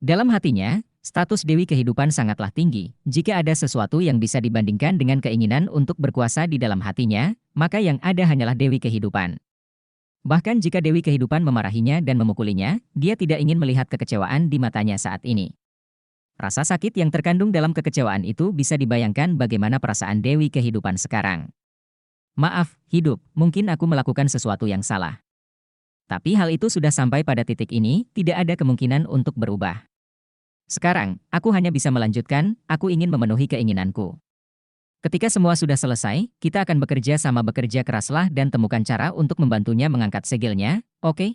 Dalam hatinya, status Dewi Kehidupan sangatlah tinggi. Jika ada sesuatu yang bisa dibandingkan dengan keinginan untuk berkuasa di dalam hatinya, maka yang ada hanyalah Dewi Kehidupan. Bahkan jika Dewi Kehidupan memarahinya dan memukulinya, dia tidak ingin melihat kekecewaan di matanya saat ini. Rasa sakit yang terkandung dalam kekecewaan itu bisa dibayangkan bagaimana perasaan Dewi Kehidupan sekarang. Maaf, hidup, mungkin aku melakukan sesuatu yang salah. Tapi hal itu sudah sampai pada titik ini, tidak ada kemungkinan untuk berubah. Sekarang, aku hanya bisa melanjutkan, aku ingin memenuhi keinginanku. Ketika semua sudah selesai, kita akan bekerja keraslah dan temukan cara untuk membantunya mengangkat segelnya, oke?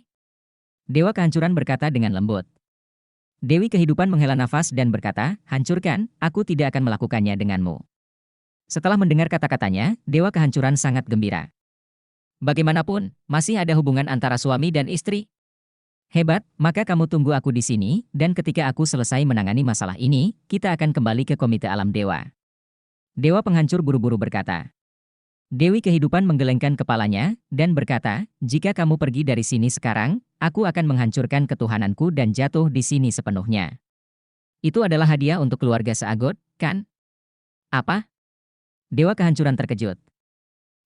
Dewa Kehancuran berkata dengan lembut. Dewi Kehidupan menghela nafas dan berkata, hancurkan, aku tidak akan melakukannya denganmu. Setelah mendengar kata-katanya, Dewa Kehancuran sangat gembira. Bagaimanapun, masih ada hubungan antara suami dan istri. Hebat, maka kamu tunggu aku di sini, dan ketika aku selesai menangani masalah ini, kita akan kembali ke Komite Alam Dewa. Dewa Penghancur buru-buru berkata. Dewi Kehidupan menggelengkan kepalanya, dan berkata, jika kamu pergi dari sini sekarang, aku akan menghancurkan ketuhananku dan jatuh di sini sepenuhnya. Itu adalah hadiah untuk keluarga Seagot, kan? Apa? Dewa Kehancuran terkejut.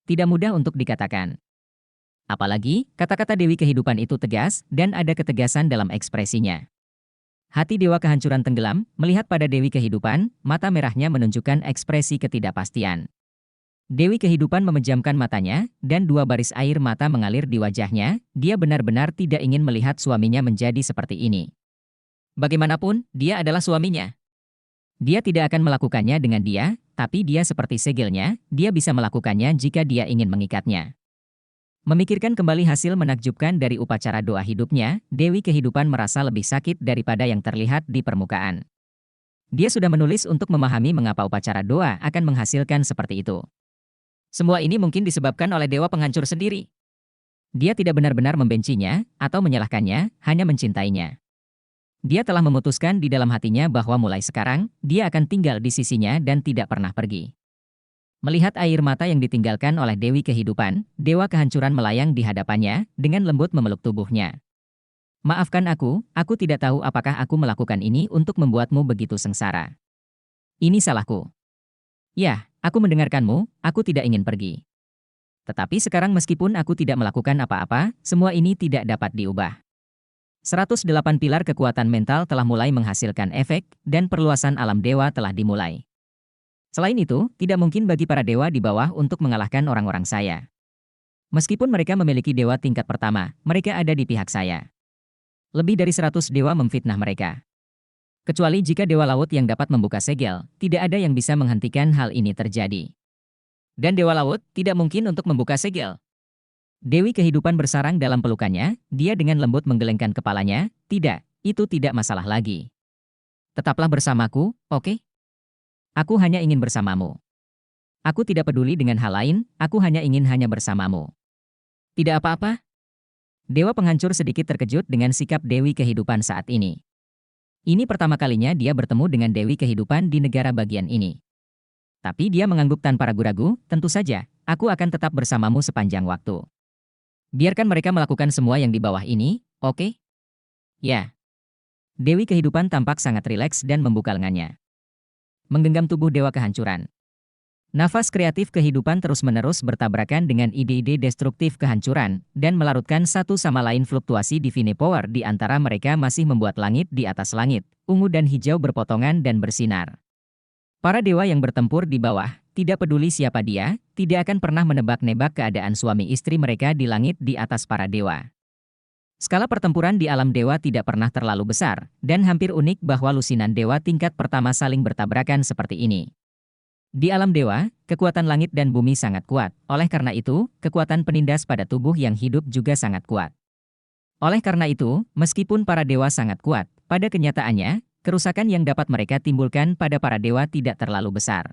Tidak mudah untuk dikatakan. Apalagi, kata-kata Dewi Kehidupan itu tegas, dan ada ketegasan dalam ekspresinya. Hati Dewa Kehancuran tenggelam, melihat pada Dewi Kehidupan, mata merahnya menunjukkan ekspresi ketidakpastian. Dewi Kehidupan memejamkan matanya, dan dua baris air mata mengalir di wajahnya, dia benar-benar tidak ingin melihat suaminya menjadi seperti ini. Bagaimanapun, dia adalah suaminya. Dia tidak akan melakukannya dengan dia, tapi dia seperti segelnya, dia bisa melakukannya jika dia ingin mengikatnya. Memikirkan kembali hasil menakjubkan dari upacara doa hidupnya, Dewi Kehidupan merasa lebih sakit daripada yang terlihat di permukaan. Dia sudah menulis untuk memahami mengapa upacara doa akan menghasilkan seperti itu. Semua ini mungkin disebabkan oleh Dewa Penghancur sendiri. Dia tidak benar-benar membencinya atau menyalahkannya, hanya mencintainya. Dia telah memutuskan di dalam hatinya bahwa mulai sekarang, dia akan tinggal di sisinya dan tidak pernah pergi. Melihat air mata yang ditinggalkan oleh Dewi Kehidupan, Dewa Kehancuran melayang di hadapannya, dengan lembut memeluk tubuhnya. Maafkan aku tidak tahu apakah aku melakukan ini untuk membuatmu begitu sengsara. Ini salahku. Ya, aku mendengarkanmu, aku tidak ingin pergi. Tetapi sekarang meskipun aku tidak melakukan apa-apa, semua ini tidak dapat diubah. 108 pilar kekuatan mental telah mulai menghasilkan efek, dan perluasan alam dewa telah dimulai. Selain itu, tidak mungkin bagi para dewa di bawah untuk mengalahkan orang-orang saya. Meskipun mereka memiliki dewa tingkat pertama, mereka ada di pihak saya. Lebih dari 100 dewa memfitnah mereka. Kecuali jika dewa laut yang dapat membuka segel, tidak ada yang bisa menghentikan hal ini terjadi. Dan dewa laut tidak mungkin untuk membuka segel. Dewi Kehidupan bersarang dalam pelukannya, dia dengan lembut menggelengkan kepalanya, tidak, itu tidak masalah lagi. Tetaplah bersamaku, oke? Aku hanya ingin bersamamu. Aku tidak peduli dengan hal lain, aku hanya ingin bersamamu. Tidak apa-apa? Dewa Penghancur sedikit terkejut dengan sikap Dewi Kehidupan saat ini. Ini pertama kalinya dia bertemu dengan Dewi Kehidupan di negara bagian ini. Tapi dia mengangguk tanpa ragu-ragu, tentu saja, aku akan tetap bersamamu sepanjang waktu. Biarkan mereka melakukan semua yang di bawah ini, oke? Ya. Dewi Kehidupan tampak sangat rileks dan membuka lengannya. Menggenggam tubuh Dewa Kehancuran. Nafas kreatif kehidupan terus-menerus bertabrakan dengan ide-ide destruktif kehancuran, dan melarutkan satu sama lain fluktuasi divine power di antara mereka masih membuat langit di atas langit, ungu dan hijau berpotongan dan bersinar. Para dewa yang bertempur di bawah, tidak peduli siapa dia, tidak akan pernah menebak-nebak keadaan suami istri mereka di langit di atas para dewa. Skala pertempuran di alam dewa tidak pernah terlalu besar, dan hampir unik bahwa lusinan dewa tingkat pertama saling bertabrakan seperti ini. Di alam dewa, kekuatan langit dan bumi sangat kuat, oleh karena itu, kekuatan penindas pada tubuh yang hidup juga sangat kuat. Oleh karena itu, meskipun para dewa sangat kuat, pada kenyataannya, kerusakan yang dapat mereka timbulkan pada para dewa tidak terlalu besar.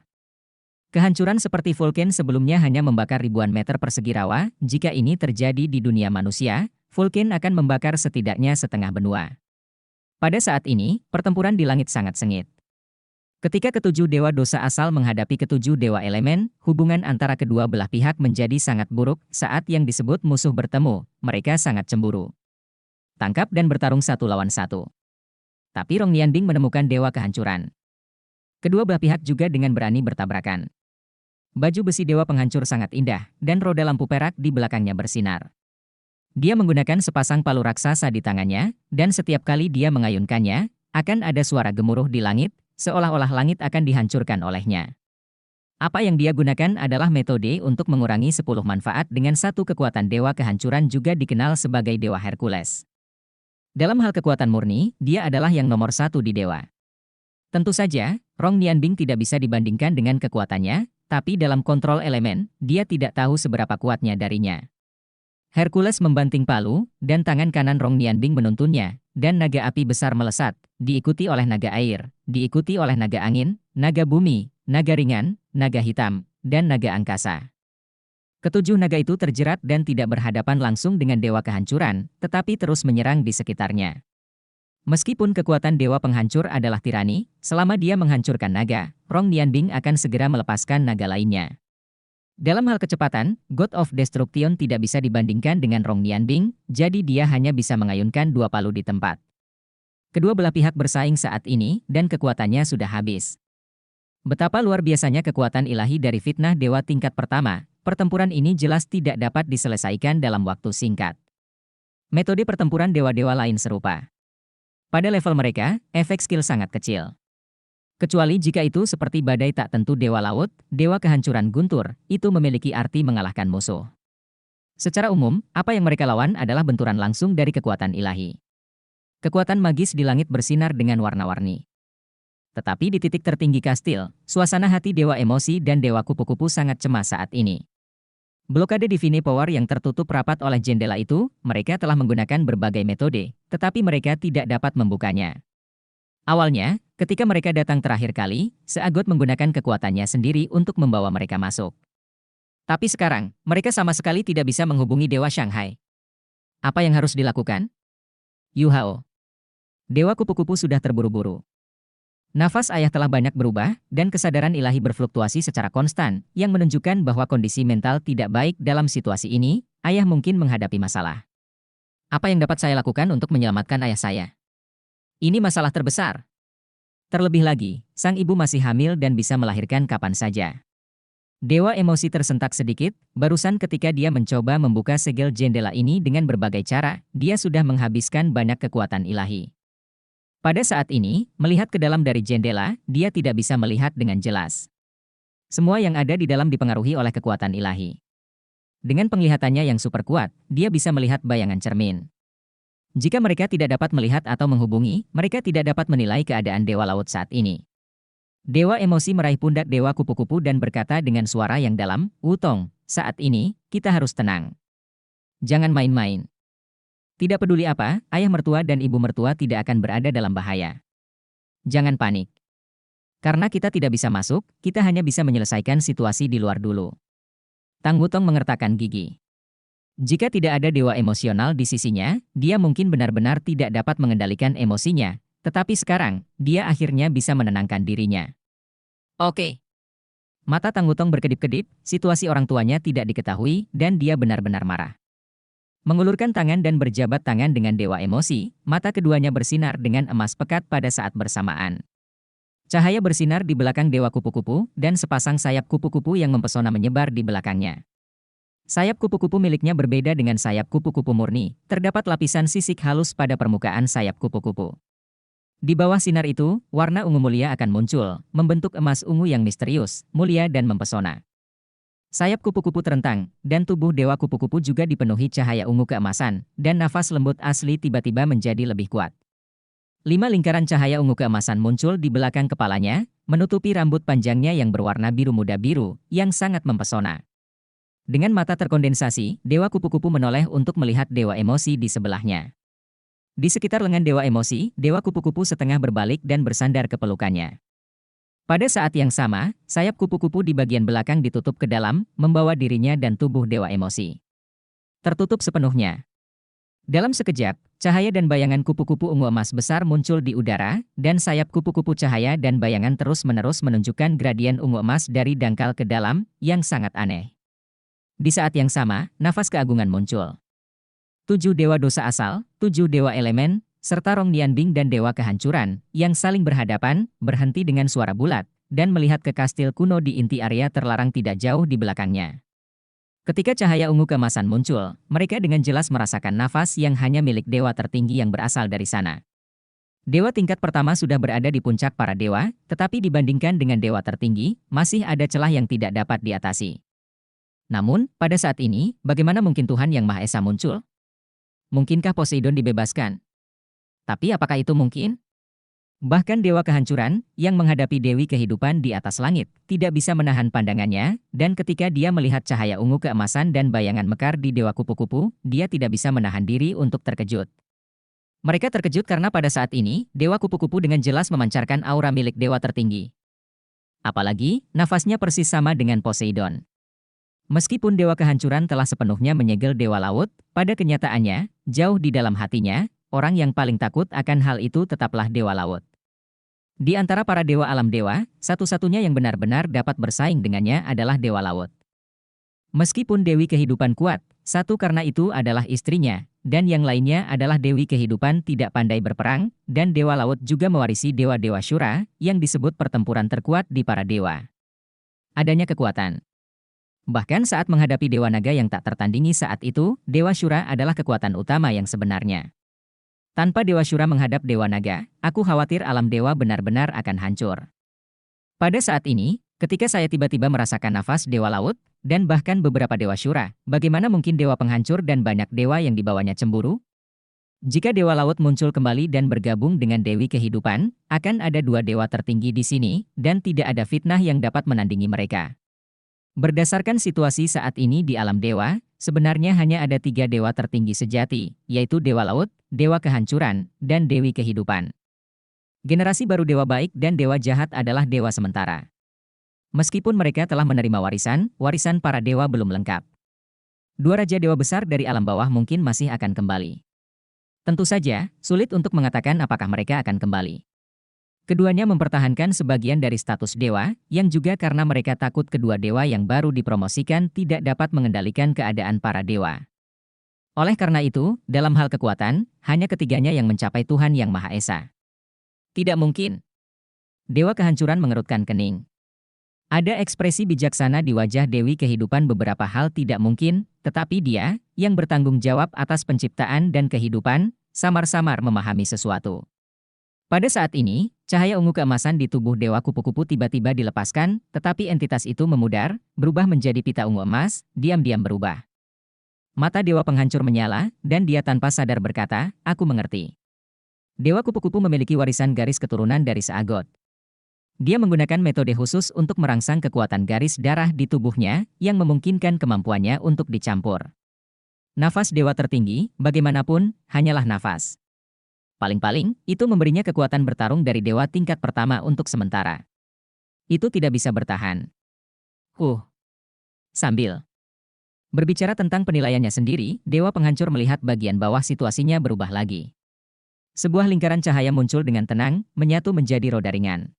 Kehancuran seperti vulkan sebelumnya hanya membakar ribuan meter persegi rawa, jika ini terjadi di dunia manusia, vulkan akan membakar setidaknya setengah benua. Pada saat ini, pertempuran di langit sangat sengit. Ketika ketujuh dewa dosa asal menghadapi ketujuh dewa elemen, hubungan antara kedua belah pihak menjadi sangat buruk. Saat yang disebut musuh bertemu, mereka sangat cemburu. Tangkap dan bertarung satu lawan satu. Tapi Rong Nianbing menemukan dewa kehancuran. Kedua belah pihak juga dengan berani bertabrakan. Baju besi dewa penghancur sangat indah, dan roda lampu perak di belakangnya bersinar. Dia menggunakan sepasang palu raksasa di tangannya, dan setiap kali dia mengayunkannya, akan ada suara gemuruh di langit, seolah-olah langit akan dihancurkan olehnya. Apa yang dia gunakan adalah metode untuk mengurangi 10 manfaat dengan satu kekuatan dewa kehancuran, juga dikenal sebagai Dewa Hercules. Dalam hal kekuatan murni, dia adalah yang nomor satu di dewa. Tentu saja, Rong Nianbing tidak bisa dibandingkan dengan kekuatannya, tapi dalam kontrol elemen, dia tidak tahu seberapa kuatnya darinya. Hercules membanting palu, dan tangan kanan Rong Nianbing menuntunnya, dan naga api besar melesat, diikuti oleh naga air, diikuti oleh naga angin, naga bumi, naga ringan, naga hitam, dan naga angkasa. Ketujuh naga itu terjerat dan tidak berhadapan langsung dengan dewa kehancuran, tetapi terus menyerang di sekitarnya. Meskipun kekuatan dewa penghancur adalah tirani, selama dia menghancurkan naga, Rong Nianbing akan segera melepaskan naga lainnya. Dalam hal kecepatan, God of Destruction tidak bisa dibandingkan dengan Rong Nianbing, jadi dia hanya bisa mengayunkan dua palu di tempat. Kedua belah pihak bersaing saat ini, dan kekuatannya sudah habis. Betapa luar biasanya kekuatan ilahi dari fitnah dewa tingkat pertama, pertempuran ini jelas tidak dapat diselesaikan dalam waktu singkat. Metode pertempuran dewa-dewa lain serupa. Pada level mereka, efek skill sangat kecil. Kecuali jika itu seperti badai tak tentu dewa laut, dewa kehancuran guntur, itu memiliki arti mengalahkan musuh. Secara umum, apa yang mereka lawan adalah benturan langsung dari kekuatan ilahi. Kekuatan magis di langit bersinar dengan warna-warni. Tetapi di titik tertinggi kastil, suasana hati dewa emosi dan dewa kupu-kupu sangat cemas saat ini. Blokade Divine Power yang tertutup rapat oleh jendela itu, mereka telah menggunakan berbagai metode, tetapi mereka tidak dapat membukanya. Awalnya, ketika mereka datang terakhir kali, Seagot menggunakan kekuatannya sendiri untuk membawa mereka masuk. Tapi sekarang, mereka sama sekali tidak bisa menghubungi Dewa Shanghai. Apa yang harus dilakukan? Yu Hao. Dewa kupu-kupu sudah terburu-buru. Nafas ayah telah banyak berubah, dan kesadaran ilahi berfluktuasi secara konstan, yang menunjukkan bahwa kondisi mental tidak baik dalam situasi ini, ayah mungkin menghadapi masalah. Apa yang dapat saya lakukan untuk menyelamatkan ayah saya? Ini masalah terbesar. Terlebih lagi, sang ibu masih hamil dan bisa melahirkan kapan saja. Dewa emosi tersentak sedikit, barusan ketika dia mencoba membuka segel jendela ini dengan berbagai cara, dia sudah menghabiskan banyak kekuatan ilahi. Pada saat ini, melihat ke dalam dari jendela, dia tidak bisa melihat dengan jelas. Semua yang ada di dalam dipengaruhi oleh kekuatan ilahi. Dengan penglihatannya yang super kuat, dia bisa melihat bayangan cermin. Jika mereka tidak dapat melihat atau menghubungi, mereka tidak dapat menilai keadaan dewa laut saat ini. Dewa emosi meraih pundak dewa kupu-kupu dan berkata dengan suara yang dalam, "Wutong, saat ini, kita harus tenang. Jangan main-main. Tidak peduli apa, ayah mertua dan ibu mertua tidak akan berada dalam bahaya. Jangan panik. Karena kita tidak bisa masuk, kita hanya bisa menyelesaikan situasi di luar dulu." Tang Wutong mengertakkan gigi. Jika tidak ada dewa emosional di sisinya, dia mungkin benar-benar tidak dapat mengendalikan emosinya, tetapi sekarang, dia akhirnya bisa menenangkan dirinya. Oke. Mata Tang Wutong berkedip-kedip, situasi orang tuanya tidak diketahui, dan dia benar-benar marah. Mengulurkan tangan dan berjabat tangan dengan dewa emosi, mata keduanya bersinar dengan emas pekat pada saat bersamaan. Cahaya bersinar di belakang dewa kupu-kupu, dan sepasang sayap kupu-kupu yang mempesona menyebar di belakangnya. Sayap kupu-kupu miliknya berbeda dengan sayap kupu-kupu murni, terdapat lapisan sisik halus pada permukaan sayap kupu-kupu. Di bawah sinar itu, warna ungu mulia akan muncul, membentuk emas ungu yang misterius, mulia dan mempesona. Sayap kupu-kupu terentang, dan tubuh dewa kupu-kupu juga dipenuhi cahaya ungu keemasan, dan nafas lembut asli tiba-tiba menjadi lebih kuat. 5 lingkaran cahaya ungu keemasan muncul di belakang kepalanya, menutupi rambut panjangnya yang berwarna biru muda biru, yang sangat mempesona. Dengan mata terkondensasi, dewa kupu-kupu menoleh untuk melihat dewa emosi di sebelahnya. Di sekitar lengan dewa emosi, dewa kupu-kupu setengah berbalik dan bersandar ke pelukannya. Pada saat yang sama, sayap kupu-kupu di bagian belakang ditutup ke dalam, membawa dirinya dan tubuh dewa emosi tertutup sepenuhnya. Dalam sekejap, cahaya dan bayangan kupu-kupu ungu emas besar muncul di udara, dan sayap kupu-kupu cahaya dan bayangan terus-menerus menunjukkan gradien ungu emas dari dangkal ke dalam, yang sangat aneh. Di saat yang sama, nafas keagungan muncul. 7 dewa dosa asal, 7 dewa elemen, serta Rong Nianbing dan Dewa Kehancuran, yang saling berhadapan, berhenti dengan suara bulat, dan melihat ke kastil kuno di inti area terlarang tidak jauh di belakangnya. Ketika cahaya ungu keemasan muncul, mereka dengan jelas merasakan nafas yang hanya milik dewa tertinggi yang berasal dari sana. Dewa tingkat pertama sudah berada di puncak para dewa, tetapi dibandingkan dengan dewa tertinggi, masih ada celah yang tidak dapat diatasi. Namun, pada saat ini, bagaimana mungkin Tuhan Yang Maha Esa muncul? Mungkinkah Poseidon dibebaskan? Tapi apakah itu mungkin? Bahkan Dewa Kehancuran, yang menghadapi Dewi Kehidupan di atas langit, tidak bisa menahan pandangannya, dan ketika dia melihat cahaya ungu keemasan dan bayangan mekar di Dewa Kupu-Kupu, dia tidak bisa menahan diri untuk terkejut. Mereka terkejut karena pada saat ini, Dewa Kupu-Kupu dengan jelas memancarkan aura milik dewa tertinggi. Apalagi, nafasnya persis sama dengan Poseidon. Meskipun Dewa Kehancuran telah sepenuhnya menyegel Dewa Laut, pada kenyataannya, jauh di dalam hatinya, orang yang paling takut akan hal itu tetaplah Dewa Laut. Di antara para dewa alam dewa, satu-satunya yang benar-benar dapat bersaing dengannya adalah Dewa Laut. Meskipun Dewi Kehidupan kuat, satu karena itu adalah istrinya, dan yang lainnya adalah Dewi Kehidupan tidak pandai berperang, dan Dewa Laut juga mewarisi dewa-dewa Syura, yang disebut pertempuran terkuat di para dewa. Adanya kekuatan. Bahkan saat menghadapi Dewa Naga yang tak tertandingi saat itu, Dewa Syura adalah kekuatan utama yang sebenarnya. Tanpa Dewa Syura menghadap Dewa Naga, aku khawatir alam dewa benar-benar akan hancur. Pada saat ini, ketika saya tiba-tiba merasakan nafas Dewa Laut, dan bahkan beberapa Dewa Syura, bagaimana mungkin Dewa Penghancur dan banyak dewa yang dibawanya cemburu? Jika Dewa Laut muncul kembali dan bergabung dengan Dewi Kehidupan, akan ada dua dewa tertinggi di sini, dan tidak ada fitnah yang dapat menandingi mereka. Berdasarkan situasi saat ini di alam dewa, sebenarnya hanya ada 3 dewa tertinggi sejati, yaitu Dewa Laut, Dewa Kehancuran, dan Dewi Kehidupan. Generasi baru dewa baik dan dewa jahat adalah dewa sementara. Meskipun mereka telah menerima warisan para dewa belum lengkap. 2 raja dewa besar dari alam bawah mungkin masih akan kembali. Tentu saja, sulit untuk mengatakan apakah mereka akan kembali. Keduanya mempertahankan sebagian dari status dewa, yang juga karena mereka takut kedua dewa yang baru dipromosikan tidak dapat mengendalikan keadaan para dewa. Oleh karena itu, dalam hal kekuatan, hanya ketiganya yang mencapai Tuhan Yang Maha Esa. Tidak mungkin. Dewa Kehancuran mengerutkan kening. Ada ekspresi bijaksana di wajah Dewi Kehidupan. Beberapa hal tidak mungkin, tetapi dia, yang bertanggung jawab atas penciptaan dan kehidupan, samar-samar memahami sesuatu. Pada saat ini, cahaya ungu keemasan di tubuh Dewa Kupu-Kupu tiba-tiba dilepaskan, tetapi entitas itu memudar, berubah menjadi pita ungu emas, diam-diam berubah. Mata Dewa Penghancur menyala, dan dia tanpa sadar berkata, "Aku mengerti." Dewa Kupu-Kupu memiliki warisan garis keturunan dari Seagot. Dia menggunakan metode khusus untuk merangsang kekuatan garis darah di tubuhnya, yang memungkinkan kemampuannya untuk dicampur. Nafas dewa tertinggi, bagaimanapun, hanyalah nafas. Paling-paling, itu memberinya kekuatan bertarung dari dewa tingkat pertama untuk sementara. Itu tidak bisa bertahan. Sambil berbicara tentang penilaiannya sendiri, Dewa Penghancur melihat bagian bawah situasinya berubah lagi. Sebuah lingkaran cahaya muncul dengan tenang, menyatu menjadi roda ringan.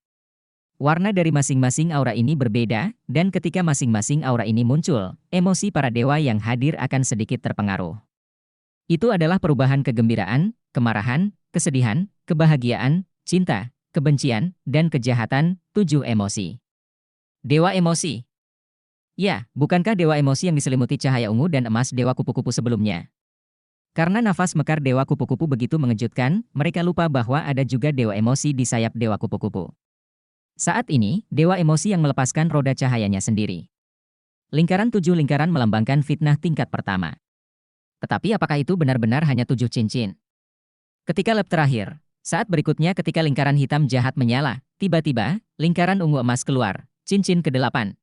Warna dari masing-masing aura ini berbeda, dan ketika masing-masing aura ini muncul, emosi para dewa yang hadir akan sedikit terpengaruh. Itu adalah perubahan kegembiraan, kemarahan, kesedihan, kebahagiaan, cinta, kebencian, dan kejahatan, 7 emosi. Dewa emosi. Ya, bukankah dewa emosi yang diselimuti cahaya ungu dan emas Dewa Kupu-Kupu sebelumnya? Karena nafas mekar Dewa Kupu-Kupu begitu mengejutkan, mereka lupa bahwa ada juga dewa emosi di sayap Dewa Kupu-Kupu. Saat ini, dewa emosi yang melepaskan roda cahayanya sendiri. Lingkaran 7 lingkaran melambangkan fitnah tingkat pertama. Tetapi apakah itu benar-benar hanya 7 cincin? Ketika lap terakhir, saat berikutnya ketika lingkaran hitam jahat menyala, tiba-tiba, lingkaran ungu emas keluar, cincin ke-8.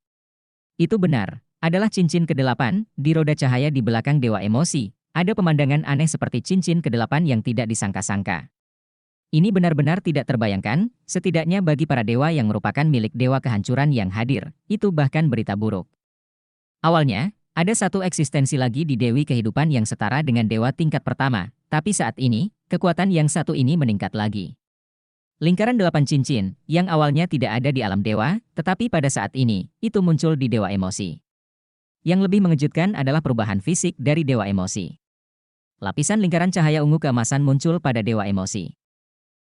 Itu benar, adalah cincin ke-8, di roda cahaya di belakang dewa emosi, ada pemandangan aneh seperti cincin ke-8 yang tidak disangka-sangka. Ini benar-benar tidak terbayangkan, setidaknya bagi para dewa yang merupakan milik Dewa Kehancuran yang hadir, itu bahkan berita buruk. Awalnya, ada satu eksistensi lagi di Dewi Kehidupan yang setara dengan dewa tingkat pertama, tapi saat ini, kekuatan yang satu ini meningkat lagi. Lingkaran 8 cincin, yang awalnya tidak ada di alam dewa, tetapi pada saat ini, itu muncul di dewa emosi. Yang lebih mengejutkan adalah perubahan fisik dari dewa emosi. Lapisan lingkaran cahaya ungu keemasan muncul pada Dewa Emosi.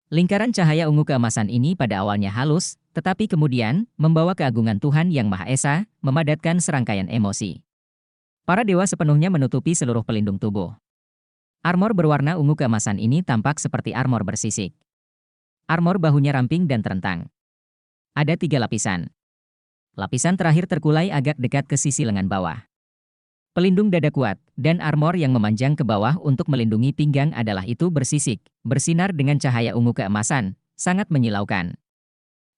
Lingkaran cahaya ungu keemasan ini pada awalnya halus, tetapi kemudian membawa keagungan Tuhan Yang Maha Esa, memadatkan serangkaian emosi. Para dewa sepenuhnya menutupi seluruh pelindung tubuh. Armor berwarna ungu keemasan ini tampak seperti armor bersisik. Armor bahunya ramping dan terentang. Ada 3 lapisan. Lapisan terakhir terkulai agak dekat ke sisi lengan bawah. Pelindung dada kuat, dan armor yang memanjang ke bawah untuk melindungi pinggang adalah itu bersisik, bersinar dengan cahaya ungu keemasan, sangat menyilaukan.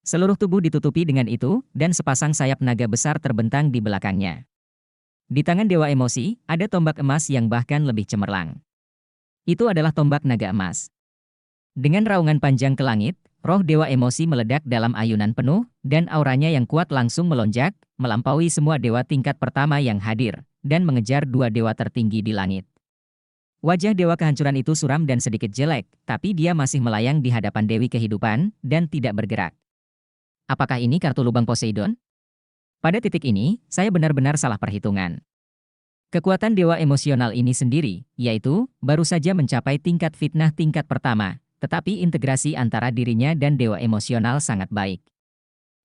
Seluruh tubuh ditutupi dengan itu, dan sepasang sayap naga besar terbentang di belakangnya. Di tangan Dewa Emosi, ada tombak emas yang bahkan lebih cemerlang. Itu adalah tombak naga emas. Dengan raungan panjang ke langit, roh Dewa Emosi meledak dalam ayunan penuh, dan auranya yang kuat langsung melonjak, melampaui semua dewa tingkat pertama yang hadir, dan mengejar 2 dewa tertinggi di langit. Wajah dewa kehancuran itu suram dan sedikit jelek, tapi dia masih melayang di hadapan Dewi Kehidupan, dan tidak bergerak. Apakah ini kartu lubang Poseidon? Pada titik ini, saya benar-benar salah perhitungan. Kekuatan dewa emosional ini sendiri, yaitu, baru saja mencapai tingkat fitnah tingkat pertama, tetapi integrasi antara dirinya dan dewa emosional sangat baik.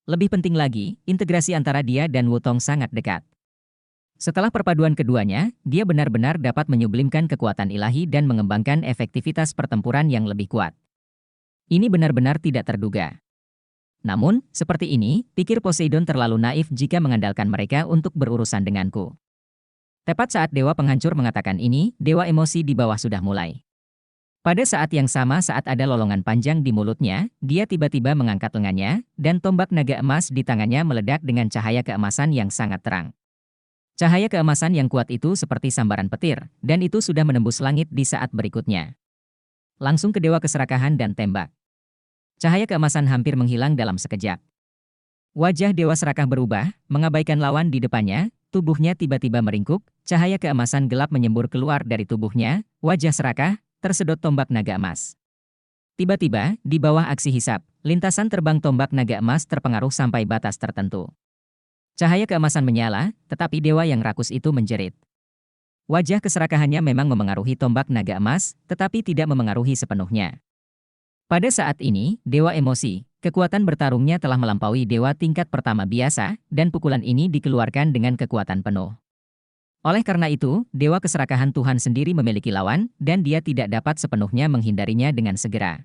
Lebih penting lagi, integrasi antara dia dan Wutong sangat dekat. Setelah perpaduan keduanya, dia benar-benar dapat menyublimkan kekuatan ilahi dan mengembangkan efektivitas pertempuran yang lebih kuat. Ini benar-benar tidak terduga. Namun, seperti ini, pikir Poseidon terlalu naif jika mengandalkan mereka untuk berurusan denganku. Tepat saat Dewa Penghancur mengatakan ini, Dewa Emosi di bawah sudah mulai. Pada saat yang sama saat ada lolongan panjang di mulutnya, dia tiba-tiba mengangkat lengannya, dan tombak naga emas di tangannya meledak dengan cahaya keemasan yang sangat terang. Cahaya keemasan yang kuat itu seperti sambaran petir, dan itu sudah menembus langit di saat berikutnya. Langsung ke Dewa Keserakahan dan tembak. Cahaya keemasan hampir menghilang dalam sekejap. Wajah Dewa Serakah berubah, mengabaikan lawan di depannya, tubuhnya tiba-tiba meringkuk, cahaya keemasan gelap menyembur keluar dari tubuhnya, wajah Serakah, tersedot tombak naga emas. Tiba-tiba, di bawah aksi hisap, lintasan terbang tombak naga emas terpengaruh sampai batas tertentu. Cahaya keemasan menyala, tetapi dewa yang rakus itu menjerit. Wajah keserakahannya memang memengaruhi tombak naga emas, tetapi tidak memengaruhi sepenuhnya. Pada saat ini, Dewa Emosi, kekuatan bertarungnya telah melampaui dewa tingkat pertama biasa, dan pukulan ini dikeluarkan dengan kekuatan penuh. Oleh karena itu, Dewa Keserakahan Tuhan sendiri memiliki lawan, dan dia tidak dapat sepenuhnya menghindarinya dengan segera.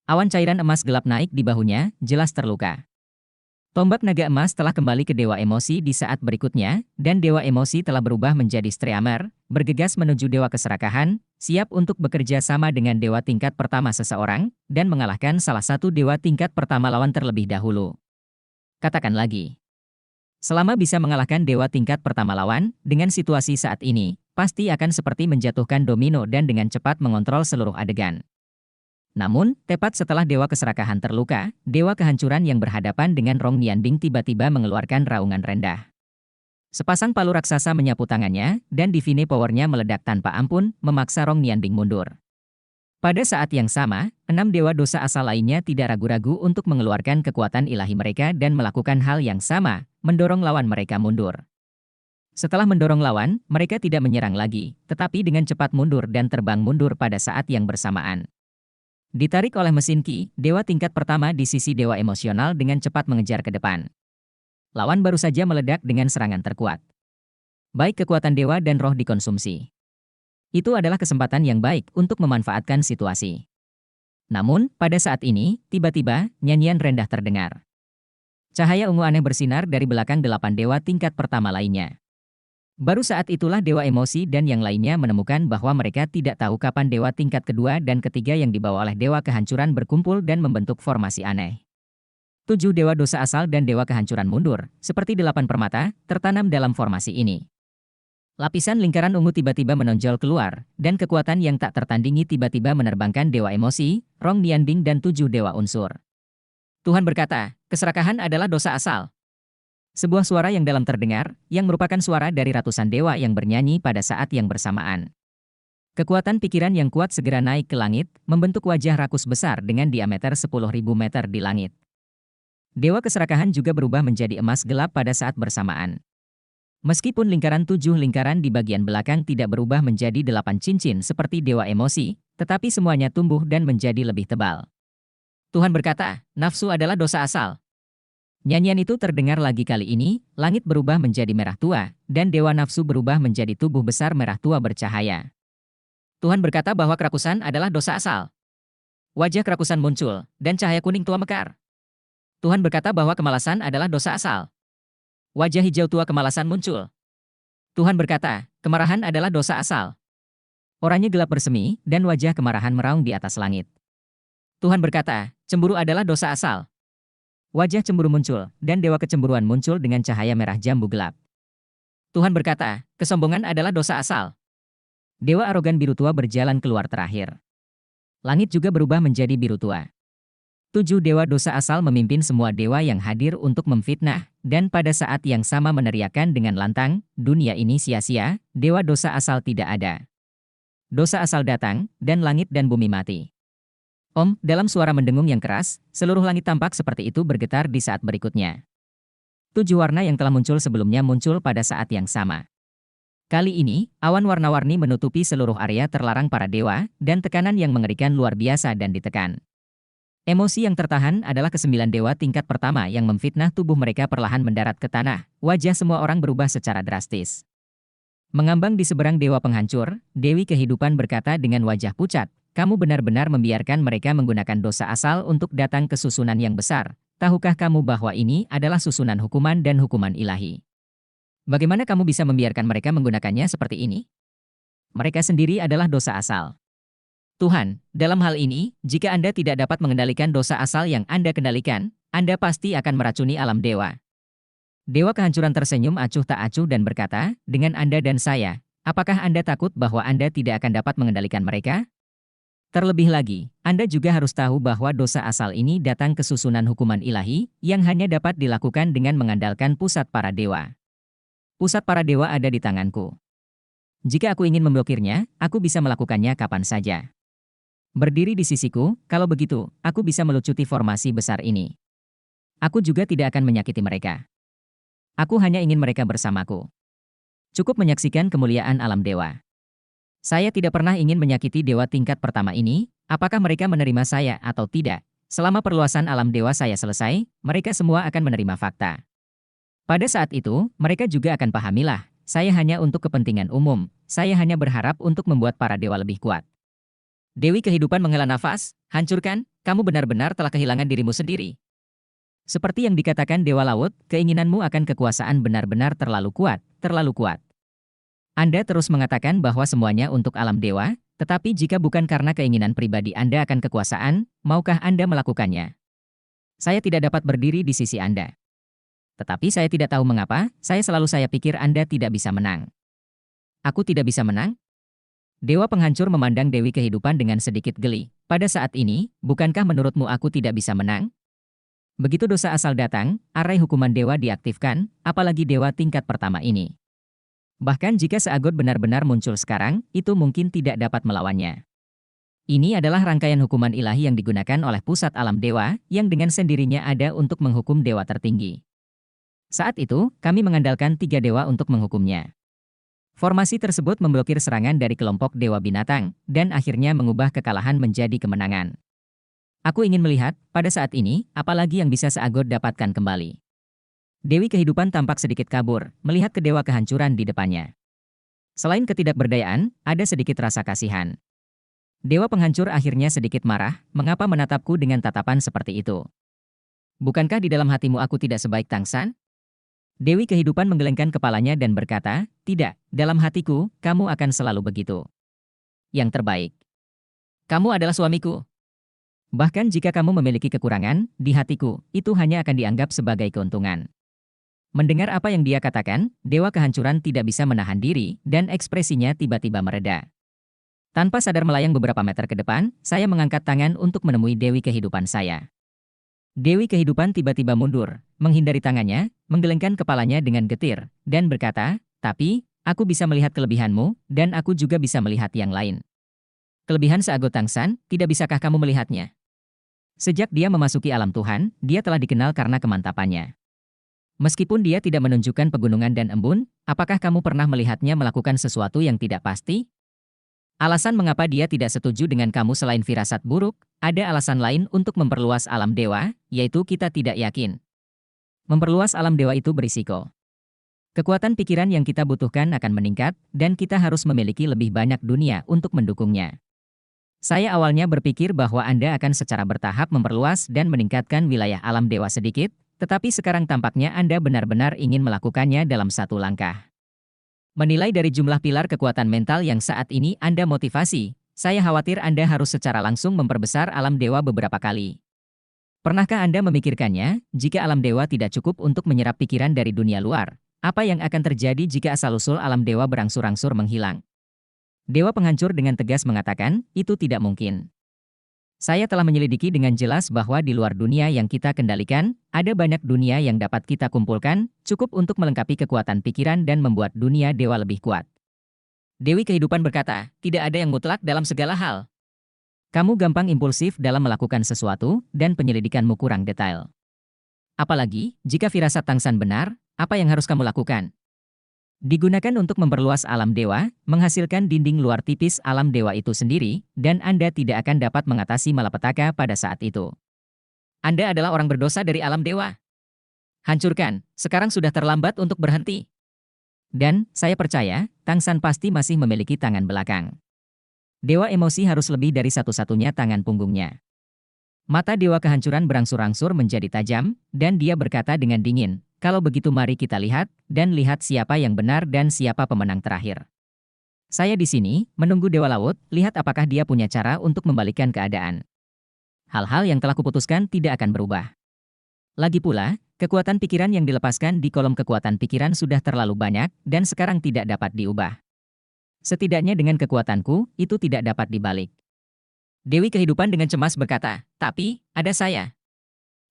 Awan cairan emas gelap naik di bahunya, jelas terluka. Tombak naga emas telah kembali ke Dewa Emosi di saat berikutnya, dan Dewa Emosi telah berubah menjadi Streamer, bergegas menuju Dewa Keserakahan, siap untuk bekerja sama dengan dewa tingkat pertama seseorang, dan mengalahkan salah satu dewa tingkat pertama lawan terlebih dahulu. Katakan lagi. Selama bisa mengalahkan dewa tingkat pertama lawan, dengan situasi saat ini, pasti akan seperti menjatuhkan domino dan dengan cepat mengontrol seluruh adegan. Namun, tepat setelah Dewa Keserakahan terluka, Dewa Kehancuran yang berhadapan dengan Rong Nianbing tiba-tiba mengeluarkan raungan rendah. Sepasang palu raksasa menyapu tangannya, dan Divine Power-nya meledak tanpa ampun, memaksa Rong Nianbing mundur. Pada saat yang sama, 6 dewa dosa asal lainnya tidak ragu-ragu untuk mengeluarkan kekuatan ilahi mereka dan melakukan hal yang sama, mendorong lawan mereka mundur. Setelah mendorong lawan, mereka tidak menyerang lagi, tetapi dengan cepat mundur dan terbang mundur pada saat yang bersamaan. Ditarik oleh mesin Ki, dewa tingkat pertama di sisi dewa emosional dengan cepat mengejar ke depan. Lawan baru saja meledak dengan serangan terkuat. Baik kekuatan dewa dan roh dikonsumsi. Itu adalah kesempatan yang baik untuk memanfaatkan situasi. Namun, pada saat ini, tiba-tiba, nyanyian rendah terdengar. Cahaya ungu aneh bersinar dari belakang 8 dewa tingkat pertama lainnya. Baru saat itulah Dewa Emosi dan yang lainnya menemukan bahwa mereka tidak tahu kapan dewa tingkat kedua dan ketiga yang dibawa oleh Dewa Kehancuran berkumpul dan membentuk formasi aneh. 7 dewa dosa asal dan Dewa Kehancuran mundur, seperti 8 permata, tertanam dalam formasi ini. Lapisan lingkaran ungu tiba-tiba menonjol keluar, dan kekuatan yang tak tertandingi tiba-tiba menerbangkan Dewa Emosi, Rong Nianbing dan 7 dewa unsur. Tuhan berkata, keserakahan adalah dosa asal. Sebuah suara yang dalam terdengar, yang merupakan suara dari ratusan dewa yang bernyanyi pada saat yang bersamaan. Kekuatan pikiran yang kuat segera naik ke langit, membentuk wajah rakus besar dengan diameter 10.000 meter di langit. Dewa Keserakahan juga berubah menjadi emas gelap pada saat bersamaan. Meskipun lingkaran 7 lingkaran di bagian belakang tidak berubah menjadi 8 cincin seperti dewa emosi, tetapi semuanya tumbuh dan menjadi lebih tebal. Tuhan berkata, nafsu adalah dosa asal. Nyanyian itu terdengar lagi kali ini, langit berubah menjadi merah tua, dan dewa nafsu berubah menjadi tubuh besar merah tua bercahaya. Tuhan berkata bahwa kerakusan adalah dosa asal. Wajah kerakusan muncul, dan cahaya kuning tua mekar. Tuhan berkata bahwa kemalasan adalah dosa asal. Wajah hijau tua kemalasan muncul. Tuhan berkata, kemarahan adalah dosa asal. Oranye gelap bersemi, dan wajah kemarahan meraung di atas langit. Tuhan berkata, cemburu adalah dosa asal. Wajah cemburu muncul, dan dewa kecemburuan muncul dengan cahaya merah jambu gelap. Tuhan berkata, kesombongan adalah dosa asal. Dewa arogan biru tua berjalan keluar terakhir. Langit juga berubah menjadi biru tua. 7 dewa dosa asal memimpin semua dewa yang hadir untuk memfitnah, dan pada saat yang sama meneriakkan dengan lantang, dunia ini sia-sia, dewa dosa asal tidak ada. Dosa asal datang, dan langit dan bumi mati. Om, dalam suara mendengung yang keras, seluruh langit tampak seperti itu bergetar di saat berikutnya. 7 warna yang telah muncul sebelumnya muncul pada saat yang sama. Kali ini, awan warna-warni menutupi seluruh area terlarang para dewa, dan tekanan yang mengerikan luar biasa dan ditekan. Emosi yang tertahan adalah ke-9 dewa tingkat pertama yang memfitnah tubuh mereka perlahan mendarat ke tanah, wajah semua orang berubah secara drastis. Mengambang di seberang dewa penghancur, Dewi Kehidupan berkata dengan wajah pucat, kamu benar-benar membiarkan mereka menggunakan dosa asal untuk datang ke susunan yang besar. Tahukah kamu bahwa ini adalah susunan hukuman dan hukuman ilahi? Bagaimana kamu bisa membiarkan mereka menggunakannya seperti ini? Mereka sendiri adalah dosa asal. Tuhan, dalam hal ini, jika Anda tidak dapat mengendalikan dosa asal yang Anda kendalikan, Anda pasti akan meracuni alam dewa. Dewa kehancuran tersenyum acuh tak acuh dan berkata, dengan Anda dan saya, apakah Anda takut bahwa Anda tidak akan dapat mengendalikan mereka? Terlebih lagi, Anda juga harus tahu bahwa dosa asal ini datang ke susunan hukuman ilahi, yang hanya dapat dilakukan dengan mengandalkan pusat para dewa. Pusat para dewa ada di tanganku. Jika aku ingin memblokirnya, aku bisa melakukannya kapan saja. Berdiri di sisiku, kalau begitu, aku bisa melucuti formasi besar ini. Aku juga tidak akan menyakiti mereka. Aku hanya ingin mereka bersamaku. Cukup menyaksikan kemuliaan alam dewa. Saya tidak pernah ingin menyakiti dewa tingkat pertama ini, apakah mereka menerima saya atau tidak. Selama perluasan alam dewa saya selesai, mereka semua akan menerima fakta. Pada saat itu, mereka juga akan pahamilah, saya hanya untuk kepentingan umum, saya hanya berharap untuk membuat para dewa lebih kuat. Dewi Kehidupan menghela nafas, hancurkan, kamu benar-benar telah kehilangan dirimu sendiri. Seperti yang dikatakan Dewa Laut, keinginanmu akan kekuasaan benar-benar terlalu kuat, terlalu kuat. Anda terus mengatakan bahwa semuanya untuk alam dewa, tetapi jika bukan karena keinginan pribadi Anda akan kekuasaan, maukah Anda melakukannya? Saya tidak dapat berdiri di sisi Anda. Tetapi saya tidak tahu mengapa, saya pikir Anda tidak bisa menang. Aku tidak bisa menang? Dewa penghancur memandang Dewi Kehidupan dengan sedikit geli. Pada saat ini, bukankah menurutmu aku tidak bisa menang? Begitu dosa asal datang, arai hukuman dewa diaktifkan, apalagi dewa tingkat pertama ini. Bahkan jika Seagot benar-benar muncul sekarang, itu mungkin tidak dapat melawannya. Ini adalah rangkaian hukuman ilahi yang digunakan oleh pusat alam dewa, yang dengan sendirinya ada untuk menghukum dewa tertinggi. Saat itu, kami mengandalkan 3 dewa untuk menghukumnya. Formasi tersebut memblokir serangan dari kelompok dewa binatang, dan akhirnya mengubah kekalahan menjadi kemenangan. Aku ingin melihat, pada saat ini, apalagi yang bisa Seagot dapatkan kembali. Dewi Kehidupan tampak sedikit kabur, melihat ke dewa kehancuran di depannya. Selain ketidakberdayaan, ada sedikit rasa kasihan. Dewa penghancur akhirnya sedikit marah, mengapa menatapku dengan tatapan seperti itu? Bukankah di dalam hatimu aku tidak sebaik Tangsan? Dewi Kehidupan menggelengkan kepalanya dan berkata, tidak, dalam hatiku, kamu akan selalu begitu. Yang terbaik. Kamu adalah suamiku. Bahkan jika kamu memiliki kekurangan, di hatiku, itu hanya akan dianggap sebagai keuntungan. Mendengar apa yang dia katakan, Dewa Kehancuran tidak bisa menahan diri, dan ekspresinya tiba-tiba mereda. Tanpa sadar melayang beberapa meter ke depan, saya mengangkat tangan untuk menemui Dewi Kehidupan saya. Dewi Kehidupan tiba-tiba mundur, menghindari tangannya, menggelengkan kepalanya dengan getir, dan berkata, tapi, aku bisa melihat kelebihanmu, dan aku juga bisa melihat yang lain. Kelebihan Seagot Tangsan, tidak bisakah kamu melihatnya? Sejak dia memasuki alam Tuhan, dia telah dikenal karena kemantapannya. Meskipun dia tidak menunjukkan pegunungan dan embun, apakah kamu pernah melihatnya melakukan sesuatu yang tidak pasti? Alasan mengapa dia tidak setuju dengan kamu selain firasat buruk, ada alasan lain untuk memperluas alam dewa, yaitu kita tidak yakin. Memperluas alam dewa itu berisiko. Kekuatan pikiran yang kita butuhkan akan meningkat, dan kita harus memiliki lebih banyak dunia untuk mendukungnya. Saya awalnya berpikir bahwa Anda akan secara bertahap memperluas dan meningkatkan wilayah alam dewa sedikit, tetapi sekarang tampaknya Anda benar-benar ingin melakukannya dalam satu langkah. Menilai dari jumlah pilar kekuatan mental yang saat ini Anda motivasi, saya khawatir Anda harus secara langsung memperbesar alam dewa beberapa kali. Pernahkah Anda memikirkannya, jika alam dewa tidak cukup untuk menyerap pikiran dari dunia luar? Apa yang akan terjadi jika asal-usul alam dewa berangsur-angsur menghilang? Dewa penghancur dengan tegas mengatakan, itu tidak mungkin. Saya telah menyelidiki dengan jelas bahwa di luar dunia yang kita kendalikan, ada banyak dunia yang dapat kita kumpulkan, cukup untuk melengkapi kekuatan pikiran dan membuat dunia dewa lebih kuat. Dewi Kehidupan berkata, tidak ada yang mutlak dalam segala hal. Kamu gampang impulsif dalam melakukan sesuatu, dan penyelidikanmu kurang detail. Apalagi, jika firasat Tangsan benar, apa yang harus kamu lakukan? Digunakan untuk memperluas alam dewa, menghasilkan dinding luar tipis alam dewa itu sendiri, dan Anda tidak akan dapat mengatasi malapetaka pada saat itu. Anda adalah orang berdosa dari alam dewa. Hancurkan, sekarang sudah terlambat untuk berhenti. Dan, saya percaya, Tangsan pasti masih memiliki tangan belakang. Dewa emosi harus lebih dari satu-satunya tangan punggungnya. Mata Dewa Kehancuran berangsur-angsur menjadi tajam, dan dia berkata dengan dingin, kalau begitu mari kita lihat, dan lihat siapa yang benar dan siapa pemenang terakhir. Saya di sini, menunggu Dewa Laut, lihat apakah dia punya cara untuk membalikkan keadaan. Hal-hal yang telah kuputuskan tidak akan berubah. Lagi pula, kekuatan pikiran yang dilepaskan di kolom kekuatan pikiran sudah terlalu banyak, dan sekarang tidak dapat diubah. Setidaknya dengan kekuatanku, itu tidak dapat dibalik. Dewi Kehidupan dengan cemas berkata, tapi, ada saya.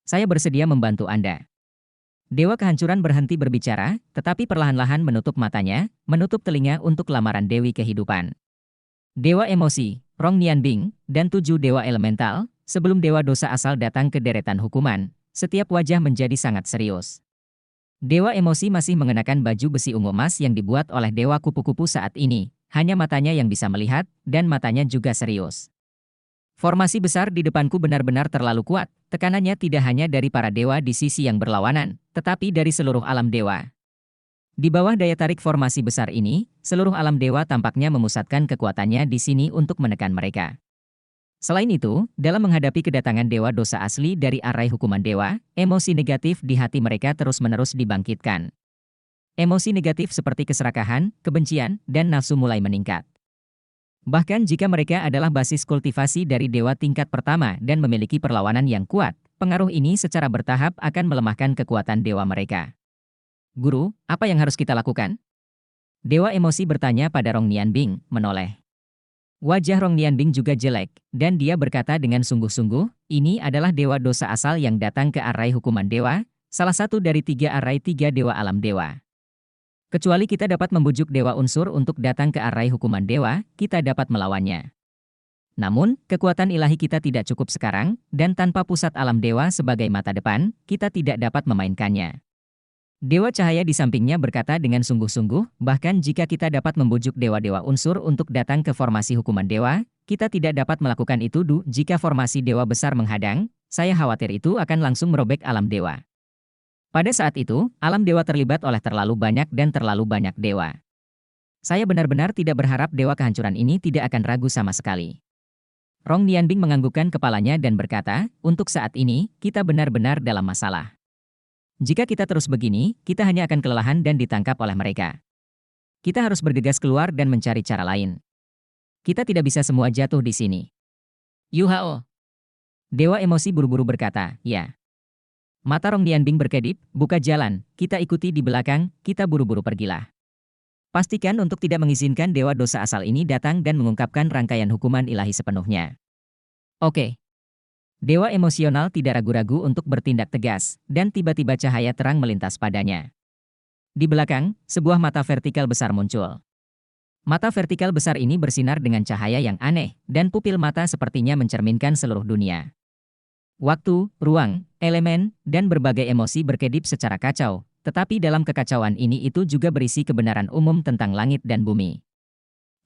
Saya bersedia membantu Anda. Dewa Kehancuran berhenti berbicara, tetapi perlahan-lahan menutup matanya, menutup telinga untuk lamaran Dewi Kehidupan. Dewa Emosi, Rong Nianbing, dan 7 Dewa Elemental, sebelum Dewa Dosa asal datang ke deretan hukuman, setiap wajah menjadi sangat serius. Dewa Emosi masih mengenakan baju besi ungu emas yang dibuat oleh Dewa Kupu-Kupu saat ini, hanya matanya yang bisa melihat, dan matanya juga serius. Formasi besar di depanku benar-benar terlalu kuat, tekanannya tidak hanya dari para dewa di sisi yang berlawanan, tetapi dari seluruh alam dewa. Di bawah daya tarik formasi besar ini, seluruh alam dewa tampaknya memusatkan kekuatannya di sini untuk menekan mereka. Selain itu, dalam menghadapi kedatangan dewa dosa asli dari arai hukuman dewa, emosi negatif di hati mereka terus-menerus dibangkitkan. Emosi negatif seperti keserakahan, kebencian, dan nafsu mulai meningkat. Bahkan jika mereka adalah basis kultivasi dari dewa tingkat pertama dan memiliki perlawanan yang kuat, pengaruh ini secara bertahap akan melemahkan kekuatan dewa mereka. Guru, apa yang harus kita lakukan? Dewa emosi bertanya pada Rong Nianbing, menoleh. Wajah Rong Nianbing juga jelek, dan dia berkata dengan sungguh-sungguh, ini adalah dewa dosa asal yang datang ke arai hukuman dewa, salah satu dari 3 arai 3 dewa alam dewa. Kecuali kita dapat membujuk dewa unsur untuk datang ke arai hukuman dewa, kita dapat melawannya. Namun, kekuatan ilahi kita tidak cukup sekarang, dan tanpa pusat alam dewa sebagai mata depan, kita tidak dapat memainkannya. Dewa cahaya di sampingnya berkata dengan sungguh-sungguh, bahkan jika kita dapat membujuk dewa-dewa unsur untuk datang ke formasi hukuman dewa, kita tidak dapat melakukan itu jika formasi dewa besar menghadang, saya khawatir itu akan langsung merobek alam dewa. Pada saat itu, alam dewa terlibat oleh terlalu banyak dan terlalu banyak dewa. Saya benar-benar tidak berharap dewa kehancuran ini tidak akan ragu sama sekali. Rong Nianbing menganggukkan kepalanya dan berkata, untuk saat ini, kita benar-benar dalam masalah. Jika kita terus begini, kita hanya akan kelelahan dan ditangkap oleh mereka. Kita harus bergegas keluar dan mencari cara lain. Kita tidak bisa semua jatuh di sini. Yu Hao. Dewa emosi buru-buru berkata, ya. Mata Rong Nianbing berkedip, buka jalan, kita ikuti di belakang, kita buru-buru pergilah. Pastikan untuk tidak mengizinkan dewa dosa asal ini datang dan mengungkapkan rangkaian hukuman ilahi sepenuhnya. Oke. Dewa emosional tidak ragu-ragu untuk bertindak tegas, dan tiba-tiba cahaya terang melintas padanya. Di belakang, sebuah mata vertikal besar muncul. Mata vertikal besar ini bersinar dengan cahaya yang aneh, dan pupil mata sepertinya mencerminkan seluruh dunia. Waktu, ruang, elemen, dan berbagai emosi berkedip secara kacau, tetapi dalam kekacauan ini itu juga berisi kebenaran umum tentang langit dan bumi.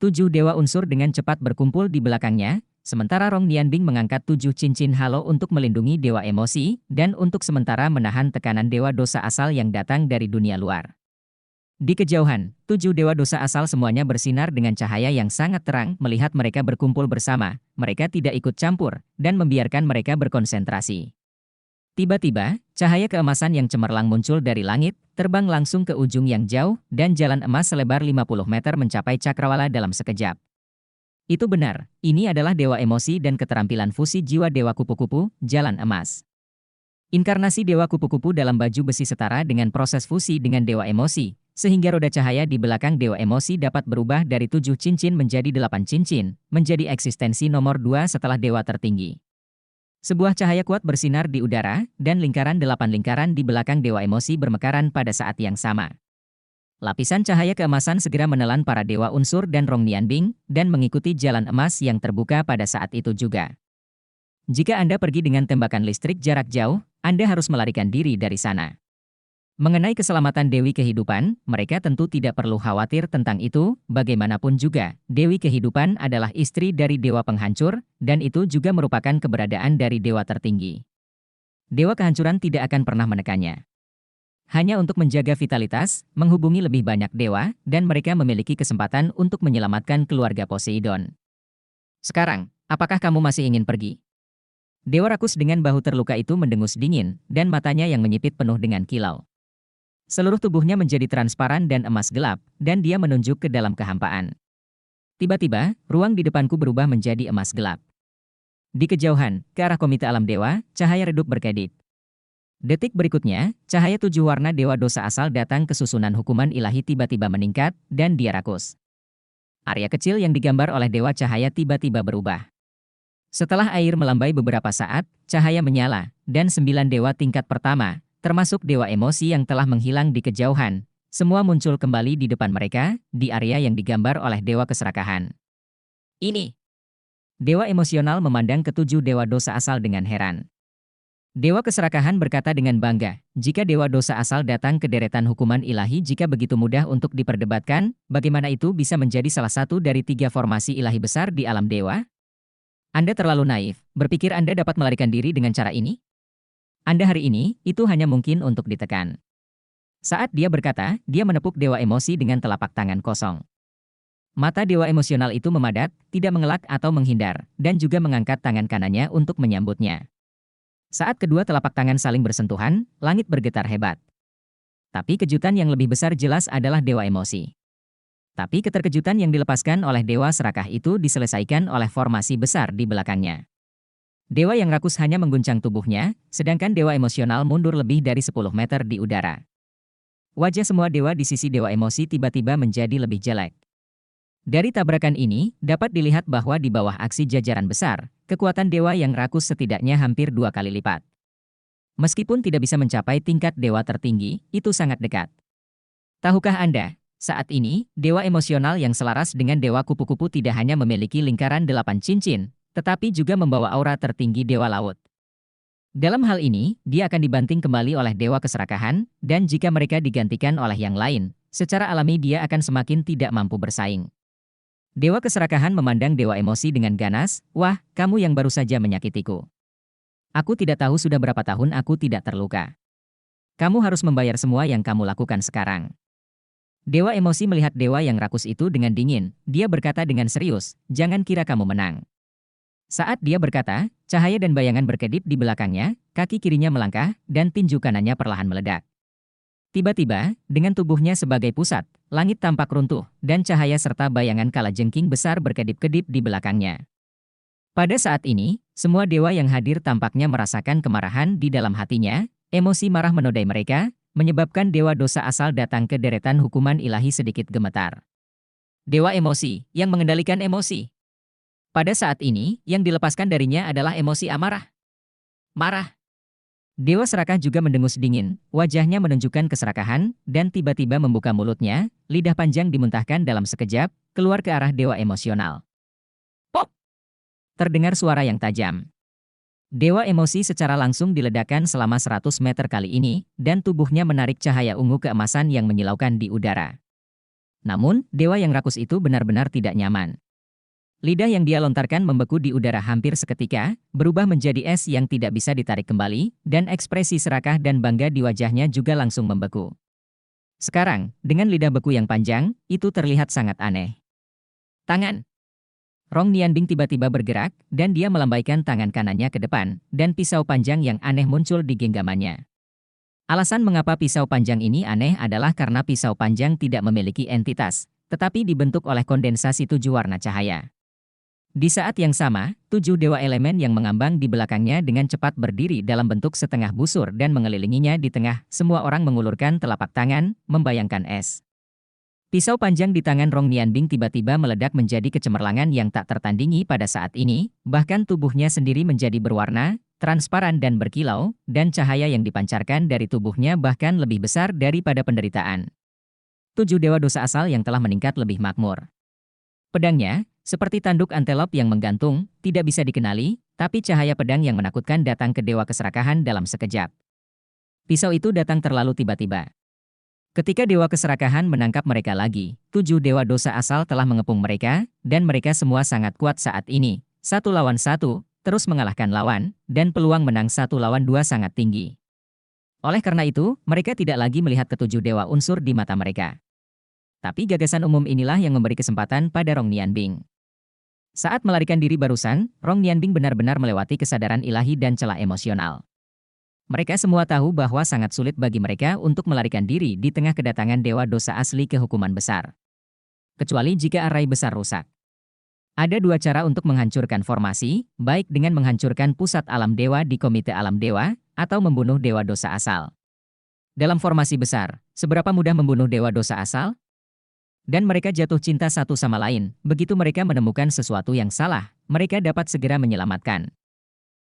7 dewa unsur dengan cepat berkumpul di belakangnya, sementara Rong Nianbing mengangkat 7 cincin halo untuk melindungi dewa emosi, dan untuk sementara menahan tekanan dewa dosa asal yang datang dari dunia luar. Di kejauhan, 7 dewa dosa asal semuanya bersinar dengan cahaya yang sangat terang melihat mereka berkumpul bersama, mereka tidak ikut campur, dan membiarkan mereka berkonsentrasi. Tiba-tiba, cahaya keemasan yang cemerlang muncul dari langit, terbang langsung ke ujung yang jauh, dan jalan emas selebar 50 meter mencapai cakrawala dalam sekejap. Itu benar, ini adalah dewa emosi dan keterampilan fusi jiwa dewa kupu-kupu, jalan emas. Inkarnasi dewa kupu-kupu dalam baju besi setara dengan proses fusi dengan dewa emosi, sehingga roda cahaya di belakang dewa emosi dapat berubah dari 7 cincin menjadi 8 cincin, menjadi eksistensi nomor 2 setelah dewa tertinggi. Sebuah cahaya kuat bersinar di udara, dan lingkaran 8 lingkaran di belakang dewa emosi bermekaran pada saat yang sama. Lapisan cahaya keemasan segera menelan para dewa unsur dan Rong Nianbing, dan mengikuti jalan emas yang terbuka pada saat itu juga. Jika Anda pergi dengan tembakan listrik jarak jauh, Anda harus melarikan diri dari sana. Mengenai keselamatan Dewi Kehidupan, mereka tentu tidak perlu khawatir tentang itu, bagaimanapun juga, Dewi Kehidupan adalah istri dari Dewa Penghancur, dan itu juga merupakan keberadaan dari Dewa tertinggi. Dewa Kehancuran tidak akan pernah menekannya. Hanya untuk menjaga vitalitas, menghubungi lebih banyak dewa, dan mereka memiliki kesempatan untuk menyelamatkan keluarga Poseidon. Sekarang, apakah kamu masih ingin pergi? Dewa rakus dengan bahu terluka itu mendengus dingin, dan matanya yang menyipit penuh dengan kilau. Seluruh tubuhnya menjadi transparan dan emas gelap, dan dia menunjuk ke dalam kehampaan. Tiba-tiba, ruang di depanku berubah menjadi emas gelap. Di kejauhan, ke arah komite alam dewa, cahaya redup berkedip. Detik berikutnya, cahaya 7 warna dewa dosa asal datang ke susunan hukuman ilahi tiba-tiba meningkat, dan dia rakus. Area kecil yang digambar oleh dewa cahaya tiba-tiba berubah. Setelah air melambai beberapa saat, cahaya menyala, dan 9 dewa tingkat pertama, termasuk dewa emosi yang telah menghilang di kejauhan, semua muncul kembali di depan mereka, di area yang digambar oleh dewa keserakahan. Ini. Dewa emosional memandang ketujuh dewa dosa asal dengan heran. Dewa keserakahan berkata dengan bangga, jika dewa dosa asal datang ke deretan hukuman ilahi jika begitu mudah untuk diperdebatkan, bagaimana itu bisa menjadi salah satu dari 3 formasi ilahi besar di alam dewa? Anda terlalu naif, berpikir Anda dapat melarikan diri dengan cara ini? Anda hari ini, itu hanya mungkin untuk ditekan. Saat dia berkata, dia menepuk dewa emosi dengan telapak tangan kosong. Mata dewa emosional itu memadat, tidak mengelak atau menghindar, dan juga mengangkat tangan kanannya untuk menyambutnya. Saat kedua telapak tangan saling bersentuhan, langit bergetar hebat. Tapi kejutan yang lebih besar jelas adalah dewa emosi. Tapi keterkejutan yang dilepaskan oleh dewa serakah itu diselesaikan oleh formasi besar di belakangnya. Dewa yang rakus hanya mengguncang tubuhnya, sedangkan dewa emosional mundur lebih dari 10 meter di udara. Wajah semua dewa di sisi dewa emosi tiba-tiba menjadi lebih jelek. Dari tabrakan ini, dapat dilihat bahwa di bawah aksi jajaran besar, kekuatan dewa yang rakus setidaknya hampir 2 kali lipat. Meskipun tidak bisa mencapai tingkat dewa tertinggi, itu sangat dekat. Tahukah Anda, saat ini, dewa emosional yang selaras dengan dewa kupu-kupu tidak hanya memiliki lingkaran 8 cincin, tetapi juga membawa aura tertinggi dewa laut. Dalam hal ini, dia akan dibanting kembali oleh dewa keserakahan, dan jika mereka digantikan oleh yang lain, secara alami dia akan semakin tidak mampu bersaing. Dewa keserakahan memandang dewa emosi dengan ganas, wah, kamu yang baru saja menyakitiku. Aku tidak tahu sudah berapa tahun aku tidak terluka. Kamu harus membayar semua yang kamu lakukan sekarang. Dewa emosi melihat dewa yang rakus itu dengan dingin, dia berkata dengan serius, jangan kira kamu menang. Saat dia berkata, cahaya dan bayangan berkedip di belakangnya, kaki kirinya melangkah, dan tinju kanannya perlahan meledak. Tiba-tiba, dengan tubuhnya sebagai pusat, langit tampak runtuh, dan cahaya serta bayangan kalajengking besar berkedip-kedip di belakangnya. Pada saat ini, semua dewa yang hadir tampaknya merasakan kemarahan di dalam hatinya, emosi marah menodai mereka, menyebabkan dewa dosa asal datang ke deretan hukuman ilahi sedikit gemetar. Dewa emosi, yang mengendalikan emosi. Pada saat ini, yang dilepaskan darinya adalah emosi amarah. Marah. Dewa serakah juga mendengus dingin, wajahnya menunjukkan keserakahan, dan tiba-tiba membuka mulutnya, lidah panjang dimuntahkan dalam sekejap, keluar ke arah dewa emosional. Pop! Terdengar suara yang tajam. Dewa emosi secara langsung diledakkan selama 100 meter kali ini, dan tubuhnya menarik cahaya ungu keemasan yang menyilaukan di udara. Namun, dewa yang rakus itu benar-benar tidak nyaman. Lidah yang dia lontarkan membeku di udara hampir seketika, berubah menjadi es yang tidak bisa ditarik kembali, dan ekspresi serakah dan bangga di wajahnya juga langsung membeku. Sekarang, dengan lidah beku yang panjang, itu terlihat sangat aneh. Tangan. Rong Nianbing tiba-tiba bergerak, dan dia melambaikan tangan kanannya ke depan, dan pisau panjang yang aneh muncul di genggamannya. Alasan mengapa pisau panjang ini aneh adalah karena pisau panjang tidak memiliki entitas, tetapi dibentuk oleh kondensasi 7 warna cahaya. Di saat yang sama, 7 dewa elemen yang mengambang di belakangnya dengan cepat berdiri dalam bentuk setengah busur dan mengelilinginya di tengah. Semua orang mengulurkan telapak tangan, membayangkan es. Pisau panjang di tangan Rong Nianbing tiba-tiba meledak menjadi kecemerlangan yang tak tertandingi pada saat ini, bahkan tubuhnya sendiri menjadi berwarna, transparan dan berkilau, dan cahaya yang dipancarkan dari tubuhnya bahkan lebih besar daripada penderitaan. 7 dewa dosa asal yang telah meningkat lebih makmur. Pedangnya, seperti tanduk antelop yang menggantung, tidak bisa dikenali, tapi cahaya pedang yang menakutkan datang ke dewa keserakahan dalam sekejap. Pisau itu datang terlalu tiba-tiba. Ketika dewa keserakahan menangkap mereka lagi, 7 dewa dosa asal telah mengepung mereka, dan mereka semua sangat kuat saat ini. 1 lawan 1, terus mengalahkan lawan, dan peluang menang 1 lawan 2 sangat tinggi. Oleh karena itu, mereka tidak lagi melihat ke-7 dewa unsur di mata mereka. Tapi gagasan umum inilah yang memberi kesempatan pada Rong Nianbing. Saat melarikan diri barusan, Rong Nianbing benar-benar melewati kesadaran ilahi dan celah emosional. Mereka semua tahu bahwa sangat sulit bagi mereka untuk melarikan diri di tengah kedatangan dewa dosa asli ke hukuman besar. Kecuali jika arai besar rusak. Ada 2 cara untuk menghancurkan formasi, baik dengan menghancurkan pusat alam dewa di komite alam dewa, atau membunuh dewa dosa asal. Dalam formasi besar, seberapa mudah membunuh dewa dosa asal? Dan mereka jatuh cinta satu sama lain, begitu mereka menemukan sesuatu yang salah, mereka dapat segera menyelamatkan.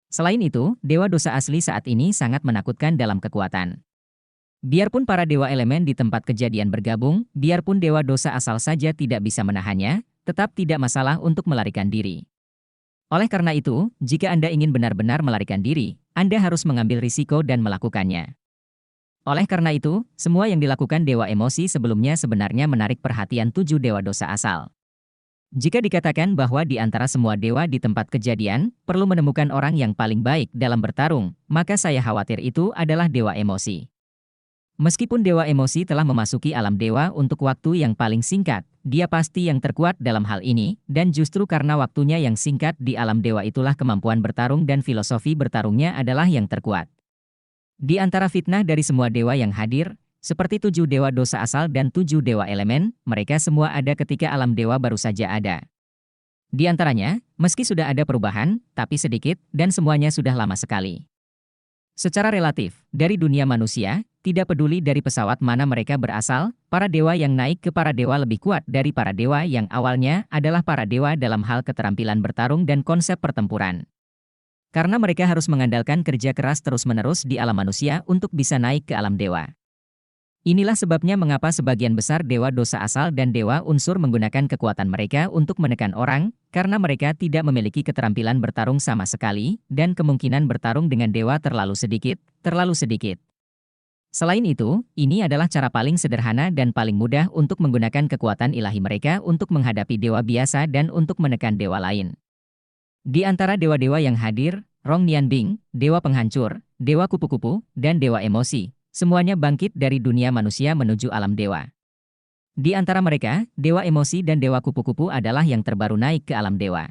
Selain itu, dewa dosa asli saat ini sangat menakutkan dalam kekuatan. Biarpun para dewa elemen di tempat kejadian bergabung, biarpun dewa dosa asal saja tidak bisa menahannya, tetap tidak masalah untuk melarikan diri. Oleh karena itu, jika Anda ingin benar-benar melarikan diri, Anda harus mengambil risiko dan melakukannya. Oleh karena itu, semua yang dilakukan dewa emosi sebelumnya sebenarnya menarik perhatian 7 dewa dosa asal. Jika dikatakan bahwa di antara semua dewa di tempat kejadian, perlu menemukan orang yang paling baik dalam bertarung, maka saya khawatir itu adalah dewa emosi. Meskipun dewa emosi telah memasuki alam dewa untuk waktu yang paling singkat, dia pasti yang terkuat dalam hal ini, dan justru karena waktunya yang singkat di alam dewa itulah kemampuan bertarung dan filosofi bertarungnya adalah yang terkuat. Di antara fitnah dari semua dewa yang hadir, seperti 7 dewa dosa asal dan 7 dewa elemen, mereka semua ada ketika alam dewa baru saja ada. Di antaranya, meski sudah ada perubahan, tapi sedikit, dan semuanya sudah lama sekali. Secara relatif, dari dunia manusia, tidak peduli dari pesawat mana mereka berasal, para dewa yang naik ke para dewa lebih kuat dari para dewa yang awalnya adalah para dewa dalam hal keterampilan bertarung dan konsep pertempuran. Karena mereka harus mengandalkan kerja keras terus-menerus di alam manusia untuk bisa naik ke alam dewa. Inilah sebabnya mengapa sebagian besar dewa dosa asal dan dewa unsur menggunakan kekuatan mereka untuk menekan orang, karena mereka tidak memiliki keterampilan bertarung sama sekali, dan kemungkinan bertarung dengan dewa terlalu sedikit, terlalu sedikit. Selain itu, ini adalah cara paling sederhana dan paling mudah untuk menggunakan kekuatan ilahi mereka untuk menghadapi dewa biasa dan untuk menekan dewa lain. Di antara dewa-dewa yang hadir, Rong Nianbing, dewa penghancur, dewa kupu-kupu, dan dewa emosi, semuanya bangkit dari dunia manusia menuju alam dewa. Di antara mereka, dewa emosi dan dewa kupu-kupu adalah yang terbaru naik ke alam dewa.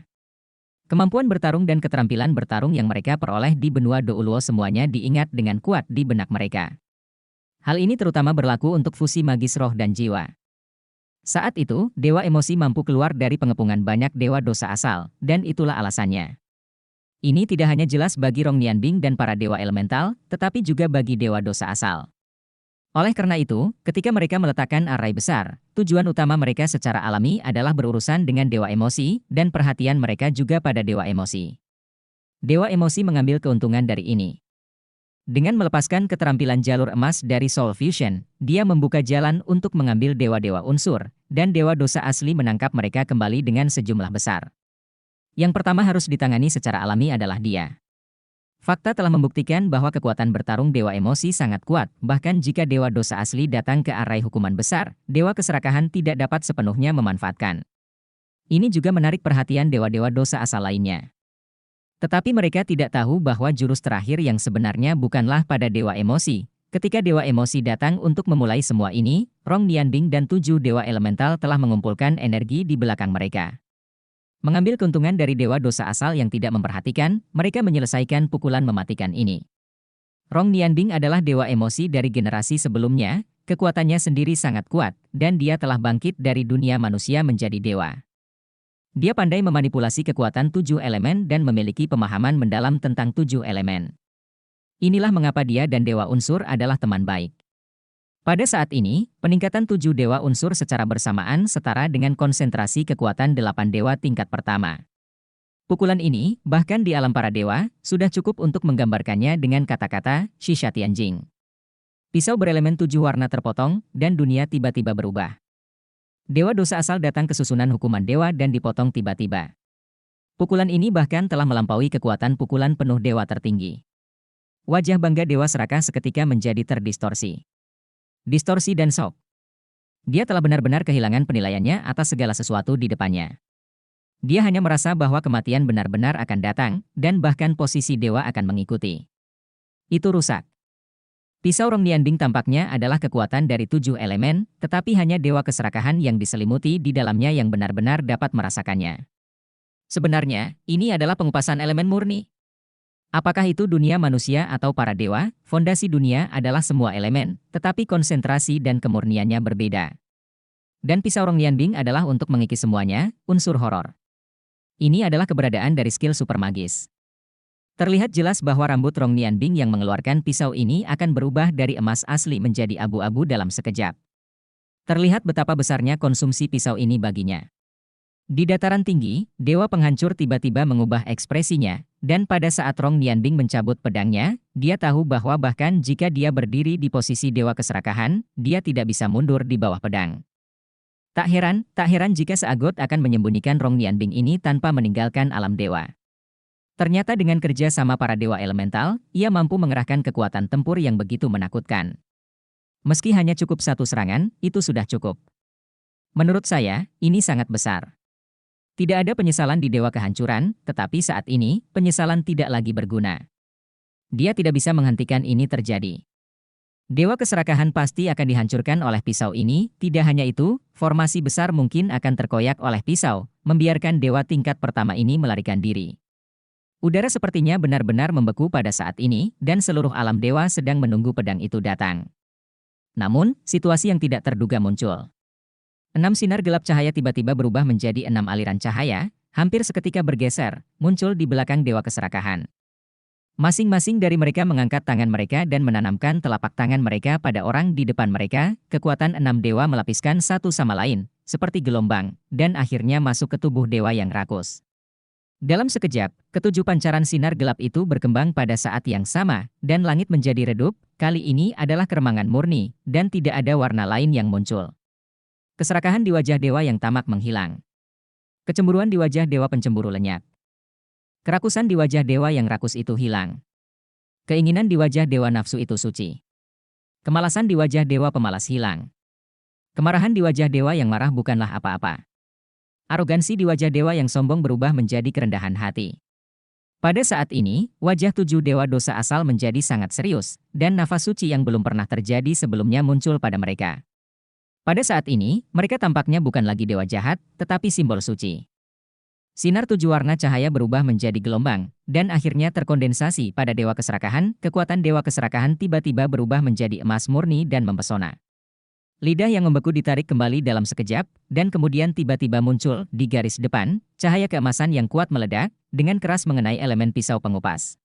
Kemampuan bertarung dan keterampilan bertarung yang mereka peroleh di benua Douluo semuanya diingat dengan kuat di benak mereka. Hal ini terutama berlaku untuk fusi magis roh dan jiwa. Saat itu, dewa emosi mampu keluar dari pengepungan banyak dewa dosa asal, dan itulah alasannya. Ini tidak hanya jelas bagi Rong Nianbing dan para dewa elemental, tetapi juga bagi dewa dosa asal. Oleh karena itu, ketika mereka meletakkan arai besar, tujuan utama mereka secara alami adalah berurusan dengan dewa emosi, dan perhatian mereka juga pada dewa emosi. Dewa emosi mengambil keuntungan dari ini. Dengan melepaskan keterampilan jalur emas dari Soul Fusion, dia membuka jalan untuk mengambil dewa-dewa unsur, dan dewa dosa asli menangkap mereka kembali dengan sejumlah besar. Yang pertama harus ditangani secara alami adalah dia. Fakta telah membuktikan bahwa kekuatan bertarung dewa emosi sangat kuat, bahkan jika dewa dosa asli datang ke arai hukuman besar, dewa keserakahan tidak dapat sepenuhnya memanfaatkan. Ini juga menarik perhatian dewa-dewa dosa asal lainnya. Tetapi mereka tidak tahu bahwa jurus terakhir yang sebenarnya bukanlah pada dewa emosi. Ketika dewa emosi datang untuk memulai semua ini, Rong Nianbing dan 7 dewa elemental telah mengumpulkan energi di belakang mereka. Mengambil keuntungan dari dewa dosa asal yang tidak memperhatikan, mereka menyelesaikan pukulan mematikan ini. Rong Nianbing adalah dewa emosi dari generasi sebelumnya, kekuatannya sendiri sangat kuat, dan dia telah bangkit dari dunia manusia menjadi dewa. Dia pandai memanipulasi kekuatan 7 elemen dan memiliki pemahaman mendalam tentang 7 elemen. Inilah mengapa dia dan dewa unsur adalah teman baik. Pada saat ini, peningkatan 7 dewa unsur secara bersamaan setara dengan konsentrasi kekuatan 8 dewa tingkat pertama. Pukulan ini, bahkan di alam para dewa, sudah cukup untuk menggambarkannya dengan kata-kata Shisha Tianjing. Pisau berelemen 7 warna terpotong, dan dunia tiba-tiba berubah. Dewa dosa asal datang ke susunan hukuman dewa dan dipotong tiba-tiba. Pukulan ini bahkan telah melampaui kekuatan pukulan penuh dewa tertinggi. Wajah bangga dewa serakah seketika menjadi terdistorsi. Distorsi dan shock. Dia telah benar-benar kehilangan penilaiannya atas segala sesuatu di depannya. Dia hanya merasa bahwa kematian benar-benar akan datang, dan bahkan posisi dewa akan mengikuti. Itu rusak. Pisau Rong Nianbing tampaknya adalah kekuatan dari 7 elemen, tetapi hanya dewa keserakahan yang diselimuti di dalamnya yang benar-benar dapat merasakannya. Sebenarnya, ini adalah pengupasan elemen murni. Apakah itu dunia manusia atau para dewa, fondasi dunia adalah semua elemen, tetapi konsentrasi dan kemurniannya berbeda. Dan pisau Rong Nianbing adalah untuk mengikis semuanya, unsur horor. Ini adalah keberadaan dari skill super magis. Terlihat jelas bahwa rambut Rong Nianbing yang mengeluarkan pisau ini akan berubah dari emas asli menjadi abu-abu dalam sekejap. Terlihat betapa besarnya konsumsi pisau ini baginya. Di dataran tinggi, dewa penghancur tiba-tiba mengubah ekspresinya, dan pada saat Rong Nianbing mencabut pedangnya, dia tahu bahwa bahkan jika dia berdiri di posisi dewa keserakahan, dia tidak bisa mundur di bawah pedang. Tak heran jika Seagot akan menyembunyikan Rong Nianbing ini tanpa meninggalkan alam dewa. Ternyata dengan kerja sama para dewa elemental, ia mampu mengerahkan kekuatan tempur yang begitu menakutkan. Meski hanya cukup satu serangan, itu sudah cukup. Menurut saya, ini sangat besar. Tidak ada penyesalan di dewa kehancuran, tetapi saat ini, penyesalan tidak lagi berguna. Dia tidak bisa menghentikan ini terjadi. Dewa keserakahan pasti akan dihancurkan oleh pisau ini, tidak hanya itu, formasi besar mungkin akan terkoyak oleh pisau, membiarkan dewa tingkat pertama ini melarikan diri. Udara sepertinya benar-benar membeku pada saat ini, dan seluruh alam dewa sedang menunggu pedang itu datang. Namun, situasi yang tidak terduga muncul. 6 sinar gelap cahaya tiba-tiba berubah menjadi 6 aliran cahaya, hampir seketika bergeser, muncul di belakang dewa keserakahan. Masing-masing dari mereka mengangkat tangan mereka dan menanamkan telapak tangan mereka pada orang di depan mereka, kekuatan 6 dewa melapiskan satu sama lain, seperti gelombang, dan akhirnya masuk ke tubuh dewa yang rakus. Dalam sekejap, ketujuh pancaran sinar gelap itu berkembang pada saat yang sama, dan langit menjadi redup, kali ini adalah keremangan murni, dan tidak ada warna lain yang muncul. Keserakahan di wajah dewa yang tamak menghilang. Kecemburuan di wajah dewa pencemburu lenyap. Kerakusan di wajah dewa yang rakus itu hilang. Keinginan di wajah dewa nafsu itu suci. Kemalasan di wajah dewa pemalas hilang. Kemarahan di wajah dewa yang marah bukanlah apa-apa. Arogansi di wajah dewa yang sombong berubah menjadi kerendahan hati. Pada saat ini, wajah 7 dewa dosa asal menjadi sangat serius, dan nafas suci yang belum pernah terjadi sebelumnya muncul pada mereka. Pada saat ini, mereka tampaknya bukan lagi dewa jahat, tetapi simbol suci. Sinar 7 warna cahaya berubah menjadi gelombang, dan akhirnya terkondensasi pada dewa keserakahan. Kekuatan dewa keserakahan tiba-tiba berubah menjadi emas murni dan mempesona. Lidah yang membeku ditarik kembali dalam sekejap, dan kemudian tiba-tiba muncul di garis depan, cahaya keemasan yang kuat meledak, dengan keras mengenai elemen pisau pengupas.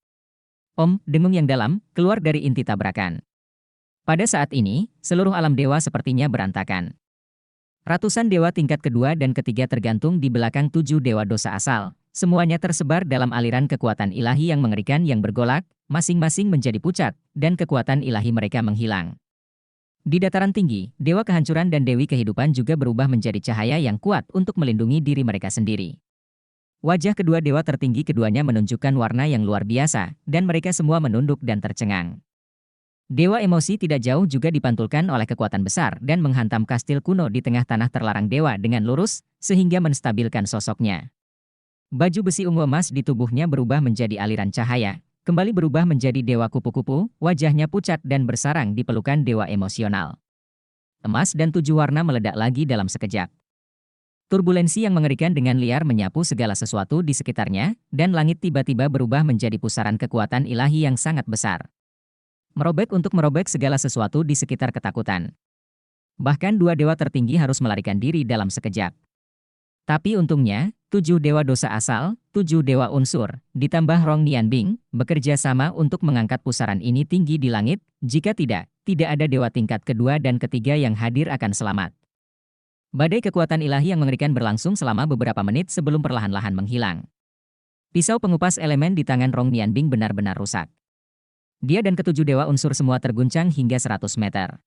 Dengung yang dalam, keluar dari inti tabrakan. Pada saat ini, seluruh alam dewa sepertinya berantakan. Ratusan dewa tingkat kedua dan ketiga tergantung di belakang 7 dewa dosa asal. Semuanya tersebar dalam aliran kekuatan ilahi yang mengerikan yang bergolak, masing-masing menjadi pucat, dan kekuatan ilahi mereka menghilang. Di dataran tinggi, dewa kehancuran dan dewi kehidupan juga berubah menjadi cahaya yang kuat untuk melindungi diri mereka sendiri. Wajah kedua dewa tertinggi keduanya menunjukkan warna yang luar biasa, dan mereka semua menunduk dan tercengang. Dewa emosi tidak jauh juga dipantulkan oleh kekuatan besar dan menghantam kastil kuno di tengah tanah terlarang dewa dengan lurus, sehingga menstabilkan sosoknya. Baju besi ungu emas di tubuhnya berubah menjadi aliran cahaya, kembali berubah menjadi dewa kupu-kupu, wajahnya pucat dan bersarang di pelukan dewa emosional. Emas dan 7 warna meledak lagi dalam sekejap. Turbulensi yang mengerikan dengan liar menyapu segala sesuatu di sekitarnya, dan langit tiba-tiba berubah menjadi pusaran kekuatan ilahi yang sangat besar. Merobek untuk merobek segala sesuatu di sekitar ketakutan. Bahkan 2 dewa tertinggi harus melarikan diri dalam sekejap. Tapi untungnya, 7 dewa dosa asal, 7 dewa unsur, ditambah Rong Nianbing, bekerja sama untuk mengangkat pusaran ini tinggi di langit, jika tidak ada dewa tingkat kedua dan ketiga yang hadir akan selamat. Badai kekuatan ilahi yang mengerikan berlangsung selama beberapa menit sebelum perlahan-lahan menghilang. Pisau pengupas elemen di tangan Rong Nianbing benar-benar rusak. Dia dan ke-7 dewa unsur semua terguncang hingga 100 meter.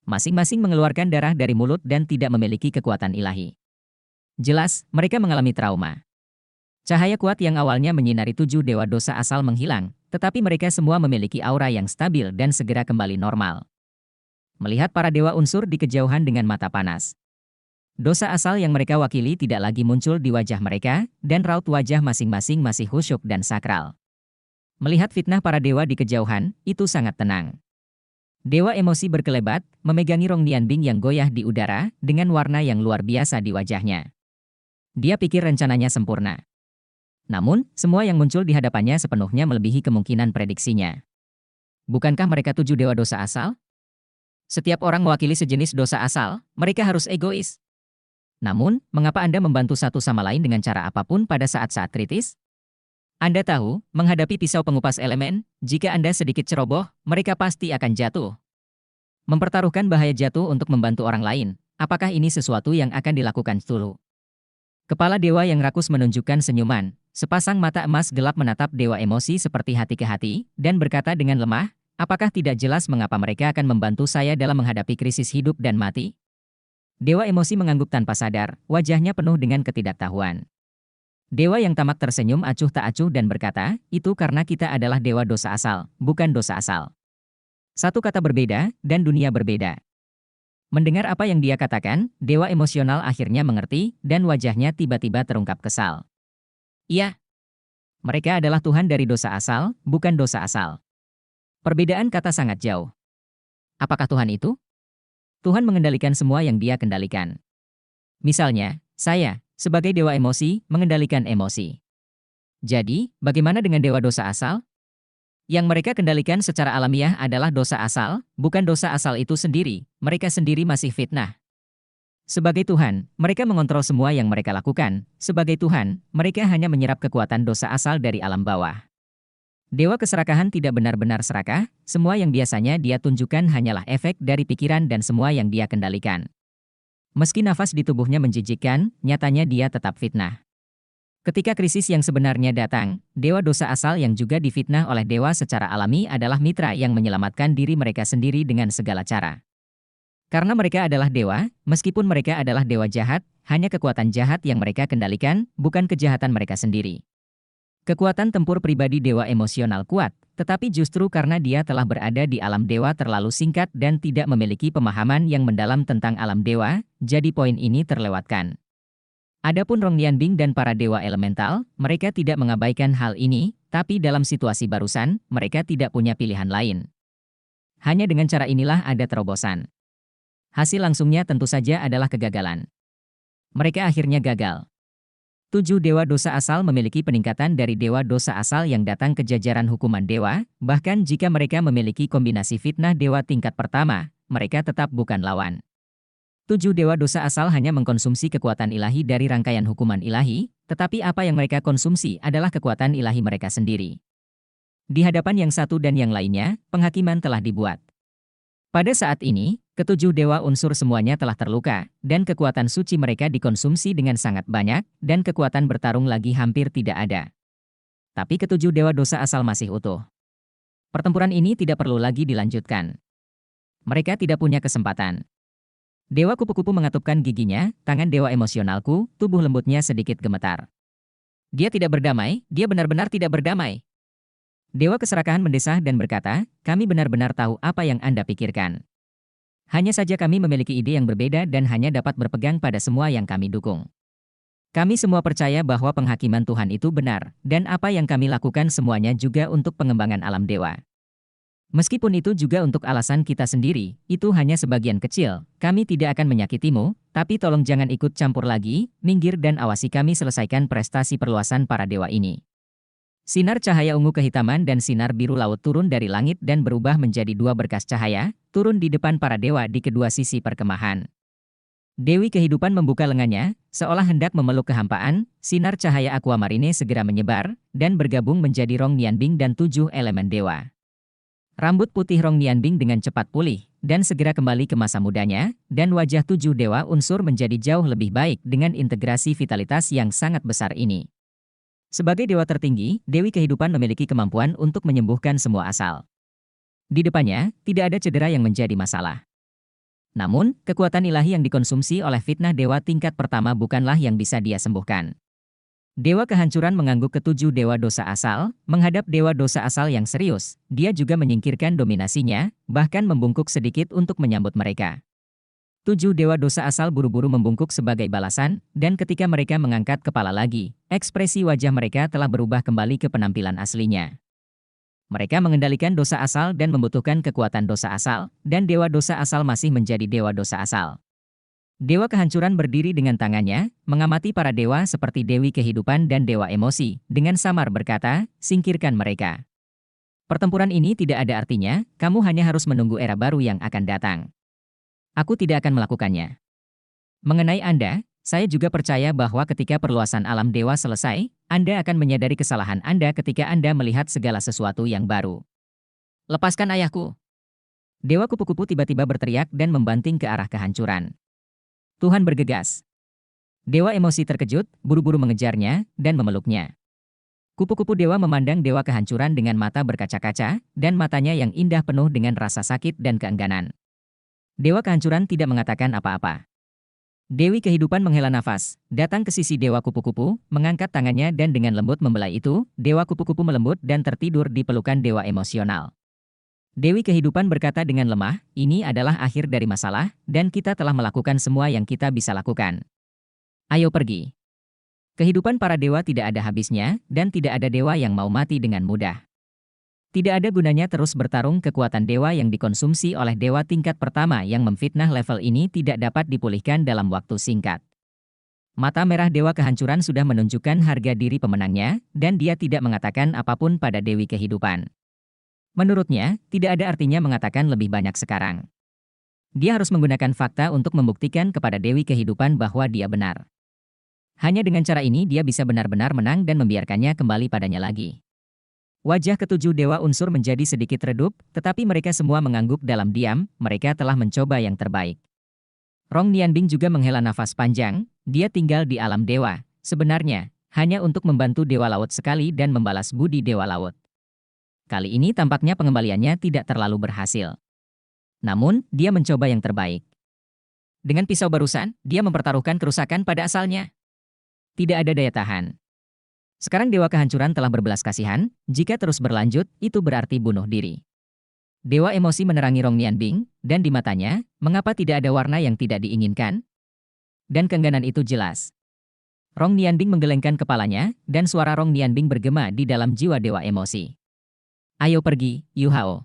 Masing-masing mengeluarkan darah dari mulut dan tidak memiliki kekuatan ilahi. Jelas, mereka mengalami trauma. Cahaya kuat yang awalnya menyinari 7 dewa dosa asal menghilang, tetapi mereka semua memiliki aura yang stabil dan segera kembali normal. Melihat para dewa unsur di kejauhan dengan mata panas. Dosa asal yang mereka wakili tidak lagi muncul di wajah mereka, dan raut wajah masing-masing masih khusyuk dan sakral. Melihat fitnah para dewa di kejauhan, itu sangat tenang. Dewa emosi berkelebat, memegangi Rong Nianbing yang goyah di udara, dengan warna yang luar biasa di wajahnya. Dia pikir rencananya sempurna. Namun, semua yang muncul di hadapannya sepenuhnya melebihi kemungkinan prediksinya. Bukankah mereka 7 dewa dosa asal? Setiap orang mewakili sejenis dosa asal, mereka harus egois. Namun, mengapa Anda membantu satu sama lain dengan cara apapun pada saat-saat kritis? Anda tahu, menghadapi pisau pengupas elemen, jika Anda sedikit ceroboh, mereka pasti akan jatuh. Mempertaruhkan bahaya jatuh untuk membantu orang lain, apakah ini sesuatu yang akan dilakukan Cthulhu? Kepala dewa yang rakus menunjukkan senyuman, sepasang mata emas gelap menatap dewa emosi seperti hati ke hati, dan berkata dengan lemah, apakah tidak jelas mengapa mereka akan membantu saya dalam menghadapi krisis hidup dan mati? Dewa emosi mengangguk tanpa sadar, wajahnya penuh dengan ketidaktahuan. Dewa yang tamak tersenyum acuh tak acuh dan berkata, itu karena kita adalah dewa dosa asal, bukan dosa asal. Satu kata berbeda, dan dunia berbeda. Mendengar apa yang dia katakan, dewa emosional akhirnya mengerti, dan wajahnya tiba-tiba terungkap kesal. Iya, mereka adalah Tuhan dari dosa asal, bukan dosa asal. Perbedaan kata sangat jauh. Apakah Tuhan itu? Tuhan mengendalikan semua yang dia kendalikan. Misalnya, saya, sebagai dewa emosi, mengendalikan emosi. Jadi, bagaimana dengan dewa dosa asal? Yang mereka kendalikan secara alamiah adalah dosa asal, bukan dosa asal itu sendiri, mereka sendiri masih fitnah. Sebagai Tuhan, mereka mengontrol semua yang mereka lakukan. Sebagai Tuhan, mereka hanya menyerap kekuatan dosa asal dari alam bawah. Dewa keserakahan tidak benar-benar serakah, semua yang biasanya dia tunjukkan hanyalah efek dari pikiran dan semua yang dia kendalikan. Meski nafas di tubuhnya menjijikkan, nyatanya dia tetap fitnah. Ketika krisis yang sebenarnya datang, dewa dosa asal yang juga difitnah oleh dewa secara alami adalah mitra yang menyelamatkan diri mereka sendiri dengan segala cara. Karena mereka adalah dewa, meskipun mereka adalah dewa jahat, hanya kekuatan jahat yang mereka kendalikan, bukan kejahatan mereka sendiri. Kekuatan tempur pribadi dewa emosional kuat, tetapi justru karena dia telah berada di alam dewa terlalu singkat dan tidak memiliki pemahaman yang mendalam tentang alam dewa, jadi poin ini terlewatkan. Adapun Rong Nianbing dan para dewa elemental, mereka tidak mengabaikan hal ini, tapi dalam situasi barusan, mereka tidak punya pilihan lain. Hanya dengan cara inilah ada terobosan. Hasil langsungnya tentu saja adalah kegagalan. Mereka akhirnya gagal. 7 dewa dosa asal memiliki peningkatan dari dewa dosa asal yang datang ke jajaran hukuman dewa, bahkan jika mereka memiliki kombinasi fitnah dewa tingkat pertama, mereka tetap bukan lawan. 7 dewa dosa asal hanya mengkonsumsi kekuatan ilahi dari rangkaian hukuman ilahi, tetapi apa yang mereka konsumsi adalah kekuatan ilahi mereka sendiri. Di hadapan yang satu dan yang lainnya, penghakiman telah dibuat. Pada saat ini, ke-7 dewa unsur semuanya telah terluka, dan kekuatan suci mereka dikonsumsi dengan sangat banyak, dan kekuatan bertarung lagi hampir tidak ada. Tapi ke-7 dewa dosa asal masih utuh. Pertempuran ini tidak perlu lagi dilanjutkan. Mereka tidak punya kesempatan. Dewa kupu-kupu mengatupkan giginya, tangan dewa emosionalku, tubuh lembutnya sedikit gemetar. Dia tidak berdamai, dia benar-benar tidak berdamai. Dewa Keserakahan mendesah dan berkata, kami benar-benar tahu apa yang Anda pikirkan. Hanya saja kami memiliki ide yang berbeda dan hanya dapat berpegang pada semua yang kami dukung. Kami semua percaya bahwa penghakiman Tuhan itu benar, dan apa yang kami lakukan semuanya juga untuk pengembangan alam dewa. Meskipun itu juga untuk alasan kita sendiri, itu hanya sebagian kecil. Kami tidak akan menyakitimu, tapi tolong jangan ikut campur lagi, minggir dan awasi kami selesaikan prestasi perluasan para dewa ini. Sinar cahaya ungu kehitaman dan sinar biru laut turun dari langit dan berubah menjadi dua berkas cahaya, turun di depan para dewa di kedua sisi perkemahan. Dewi Kehidupan membuka lengannya, seolah hendak memeluk kehampaan, sinar cahaya aquamarine segera menyebar, dan bergabung menjadi Rong Nianbing dan 7 elemen dewa. Rambut putih Rong Nianbing dengan cepat pulih, dan segera kembali ke masa mudanya, dan wajah 7 dewa unsur menjadi jauh lebih baik dengan integrasi vitalitas yang sangat besar ini. Sebagai dewa tertinggi, Dewi Kehidupan memiliki kemampuan untuk menyembuhkan semua asal. Di depannya, tidak ada cedera yang menjadi masalah. Namun, kekuatan ilahi yang dikonsumsi oleh fitnah dewa tingkat pertama bukanlah yang bisa dia sembuhkan. Dewa kehancuran mengangguk ketujuh dewa dosa asal, menghadap dewa dosa asal yang serius, dia juga menyingkirkan dominasinya, bahkan membungkuk sedikit untuk menyambut mereka. 7 dewa dosa asal buru-buru membungkuk sebagai balasan, dan ketika mereka mengangkat kepala lagi, ekspresi wajah mereka telah berubah kembali ke penampilan aslinya. Mereka mengendalikan dosa asal dan membutuhkan kekuatan dosa asal, dan dewa dosa asal masih menjadi dewa dosa asal. Dewa kehancuran berdiri dengan tangannya, mengamati para dewa seperti Dewi Kehidupan dan Dewa Emosi, dengan samar berkata, singkirkan mereka. Pertempuran ini tidak ada artinya, kamu hanya harus menunggu era baru yang akan datang. Aku tidak akan melakukannya. Mengenai Anda, saya juga percaya bahwa ketika perluasan alam dewa selesai, Anda akan menyadari kesalahan Anda ketika Anda melihat segala sesuatu yang baru. Lepaskan ayahku. Dewa kupu-kupu tiba-tiba berteriak dan membanting ke arah kehancuran. Tuhan bergegas. Dewa Emosi terkejut, buru-buru mengejarnya, dan memeluknya. Kupu-kupu dewa memandang dewa kehancuran dengan mata berkaca-kaca, dan matanya yang indah penuh dengan rasa sakit dan keengganan. Dewa kehancuran tidak mengatakan apa-apa. Dewi Kehidupan menghela nafas, datang ke sisi dewa kupu-kupu, mengangkat tangannya dan dengan lembut membelai itu, dewa kupu-kupu melembut dan tertidur di pelukan dewa emosional. Dewi Kehidupan berkata dengan lemah, ini adalah akhir dari masalah, dan kita telah melakukan semua yang kita bisa lakukan. Ayo pergi. Kehidupan para dewa tidak ada habisnya, dan tidak ada dewa yang mau mati dengan mudah. Tidak ada gunanya terus bertarung, kekuatan dewa yang dikonsumsi oleh dewa tingkat pertama yang memfitnah level ini tidak dapat dipulihkan dalam waktu singkat. Mata merah dewa kehancuran sudah menunjukkan harga diri pemenangnya, dan dia tidak mengatakan apapun pada Dewi Kehidupan. Menurutnya, tidak ada artinya mengatakan lebih banyak sekarang. Dia harus menggunakan fakta untuk membuktikan kepada Dewi Kehidupan bahwa dia benar. Hanya dengan cara ini dia bisa benar-benar menang dan membiarkannya kembali padanya lagi. Wajah ketujuh dewa unsur menjadi sedikit redup, tetapi mereka semua mengangguk dalam diam, mereka telah mencoba yang terbaik. Rong Nianbing juga menghela nafas panjang, dia tinggal di alam dewa, sebenarnya, hanya untuk membantu dewa laut sekali dan membalas budi dewa laut. Kali ini tampaknya pengembaliannya tidak terlalu berhasil. Namun, dia mencoba yang terbaik. Dengan pisau barusan, dia mempertaruhkan kerusakan pada asalnya. Tidak ada daya tahan. Sekarang dewa kehancuran telah berbelas kasihan, jika terus berlanjut, itu berarti bunuh diri. Dewa emosi menerangi Rong Nianbing, dan di matanya, mengapa tidak ada warna yang tidak diinginkan? Dan keengganan itu jelas. Rong Nianbing menggelengkan kepalanya, dan suara Rong Nianbing bergema di dalam jiwa dewa emosi. Ayo pergi, Yu Hao.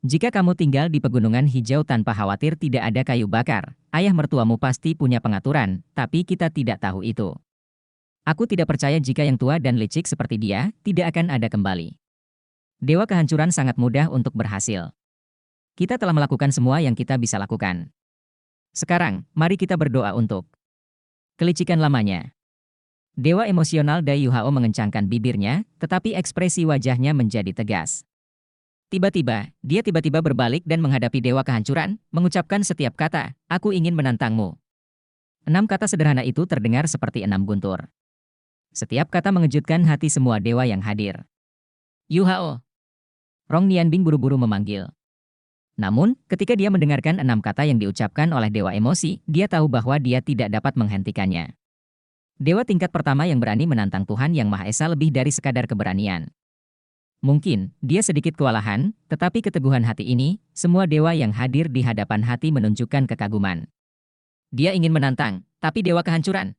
Jika kamu tinggal di pegunungan hijau tanpa khawatir tidak ada kayu bakar, ayah mertuamu pasti punya pengaturan, tapi kita tidak tahu itu. Aku tidak percaya jika yang tua dan licik seperti dia, tidak akan ada kembali. Dewa kehancuran sangat mudah untuk berhasil. Kita telah melakukan semua yang kita bisa lakukan. Sekarang, mari kita berdoa untuk kelicikan lamanya. Dewa emosional Dai Yu Hao mengencangkan bibirnya, tetapi ekspresi wajahnya menjadi tegas. Tiba-tiba, dia tiba-tiba berbalik dan menghadapi dewa kehancuran, mengucapkan setiap kata, aku ingin menantangmu. 6 kata sederhana itu terdengar seperti 6 guntur. Setiap kata mengejutkan hati semua dewa yang hadir. Yu Hao. Rong Nianbing buru-buru memanggil. Namun, ketika dia mendengarkan 6 kata yang diucapkan oleh dewa emosi, dia tahu bahwa dia tidak dapat menghentikannya. Dewa tingkat pertama yang berani menantang Tuhan Yang Maha Esa lebih dari sekadar keberanian. Mungkin, dia sedikit kewalahan, tetapi keteguhan hati ini, semua dewa yang hadir di hadapan hati menunjukkan kekaguman. Dia ingin menantang, tapi dewa kehancuran.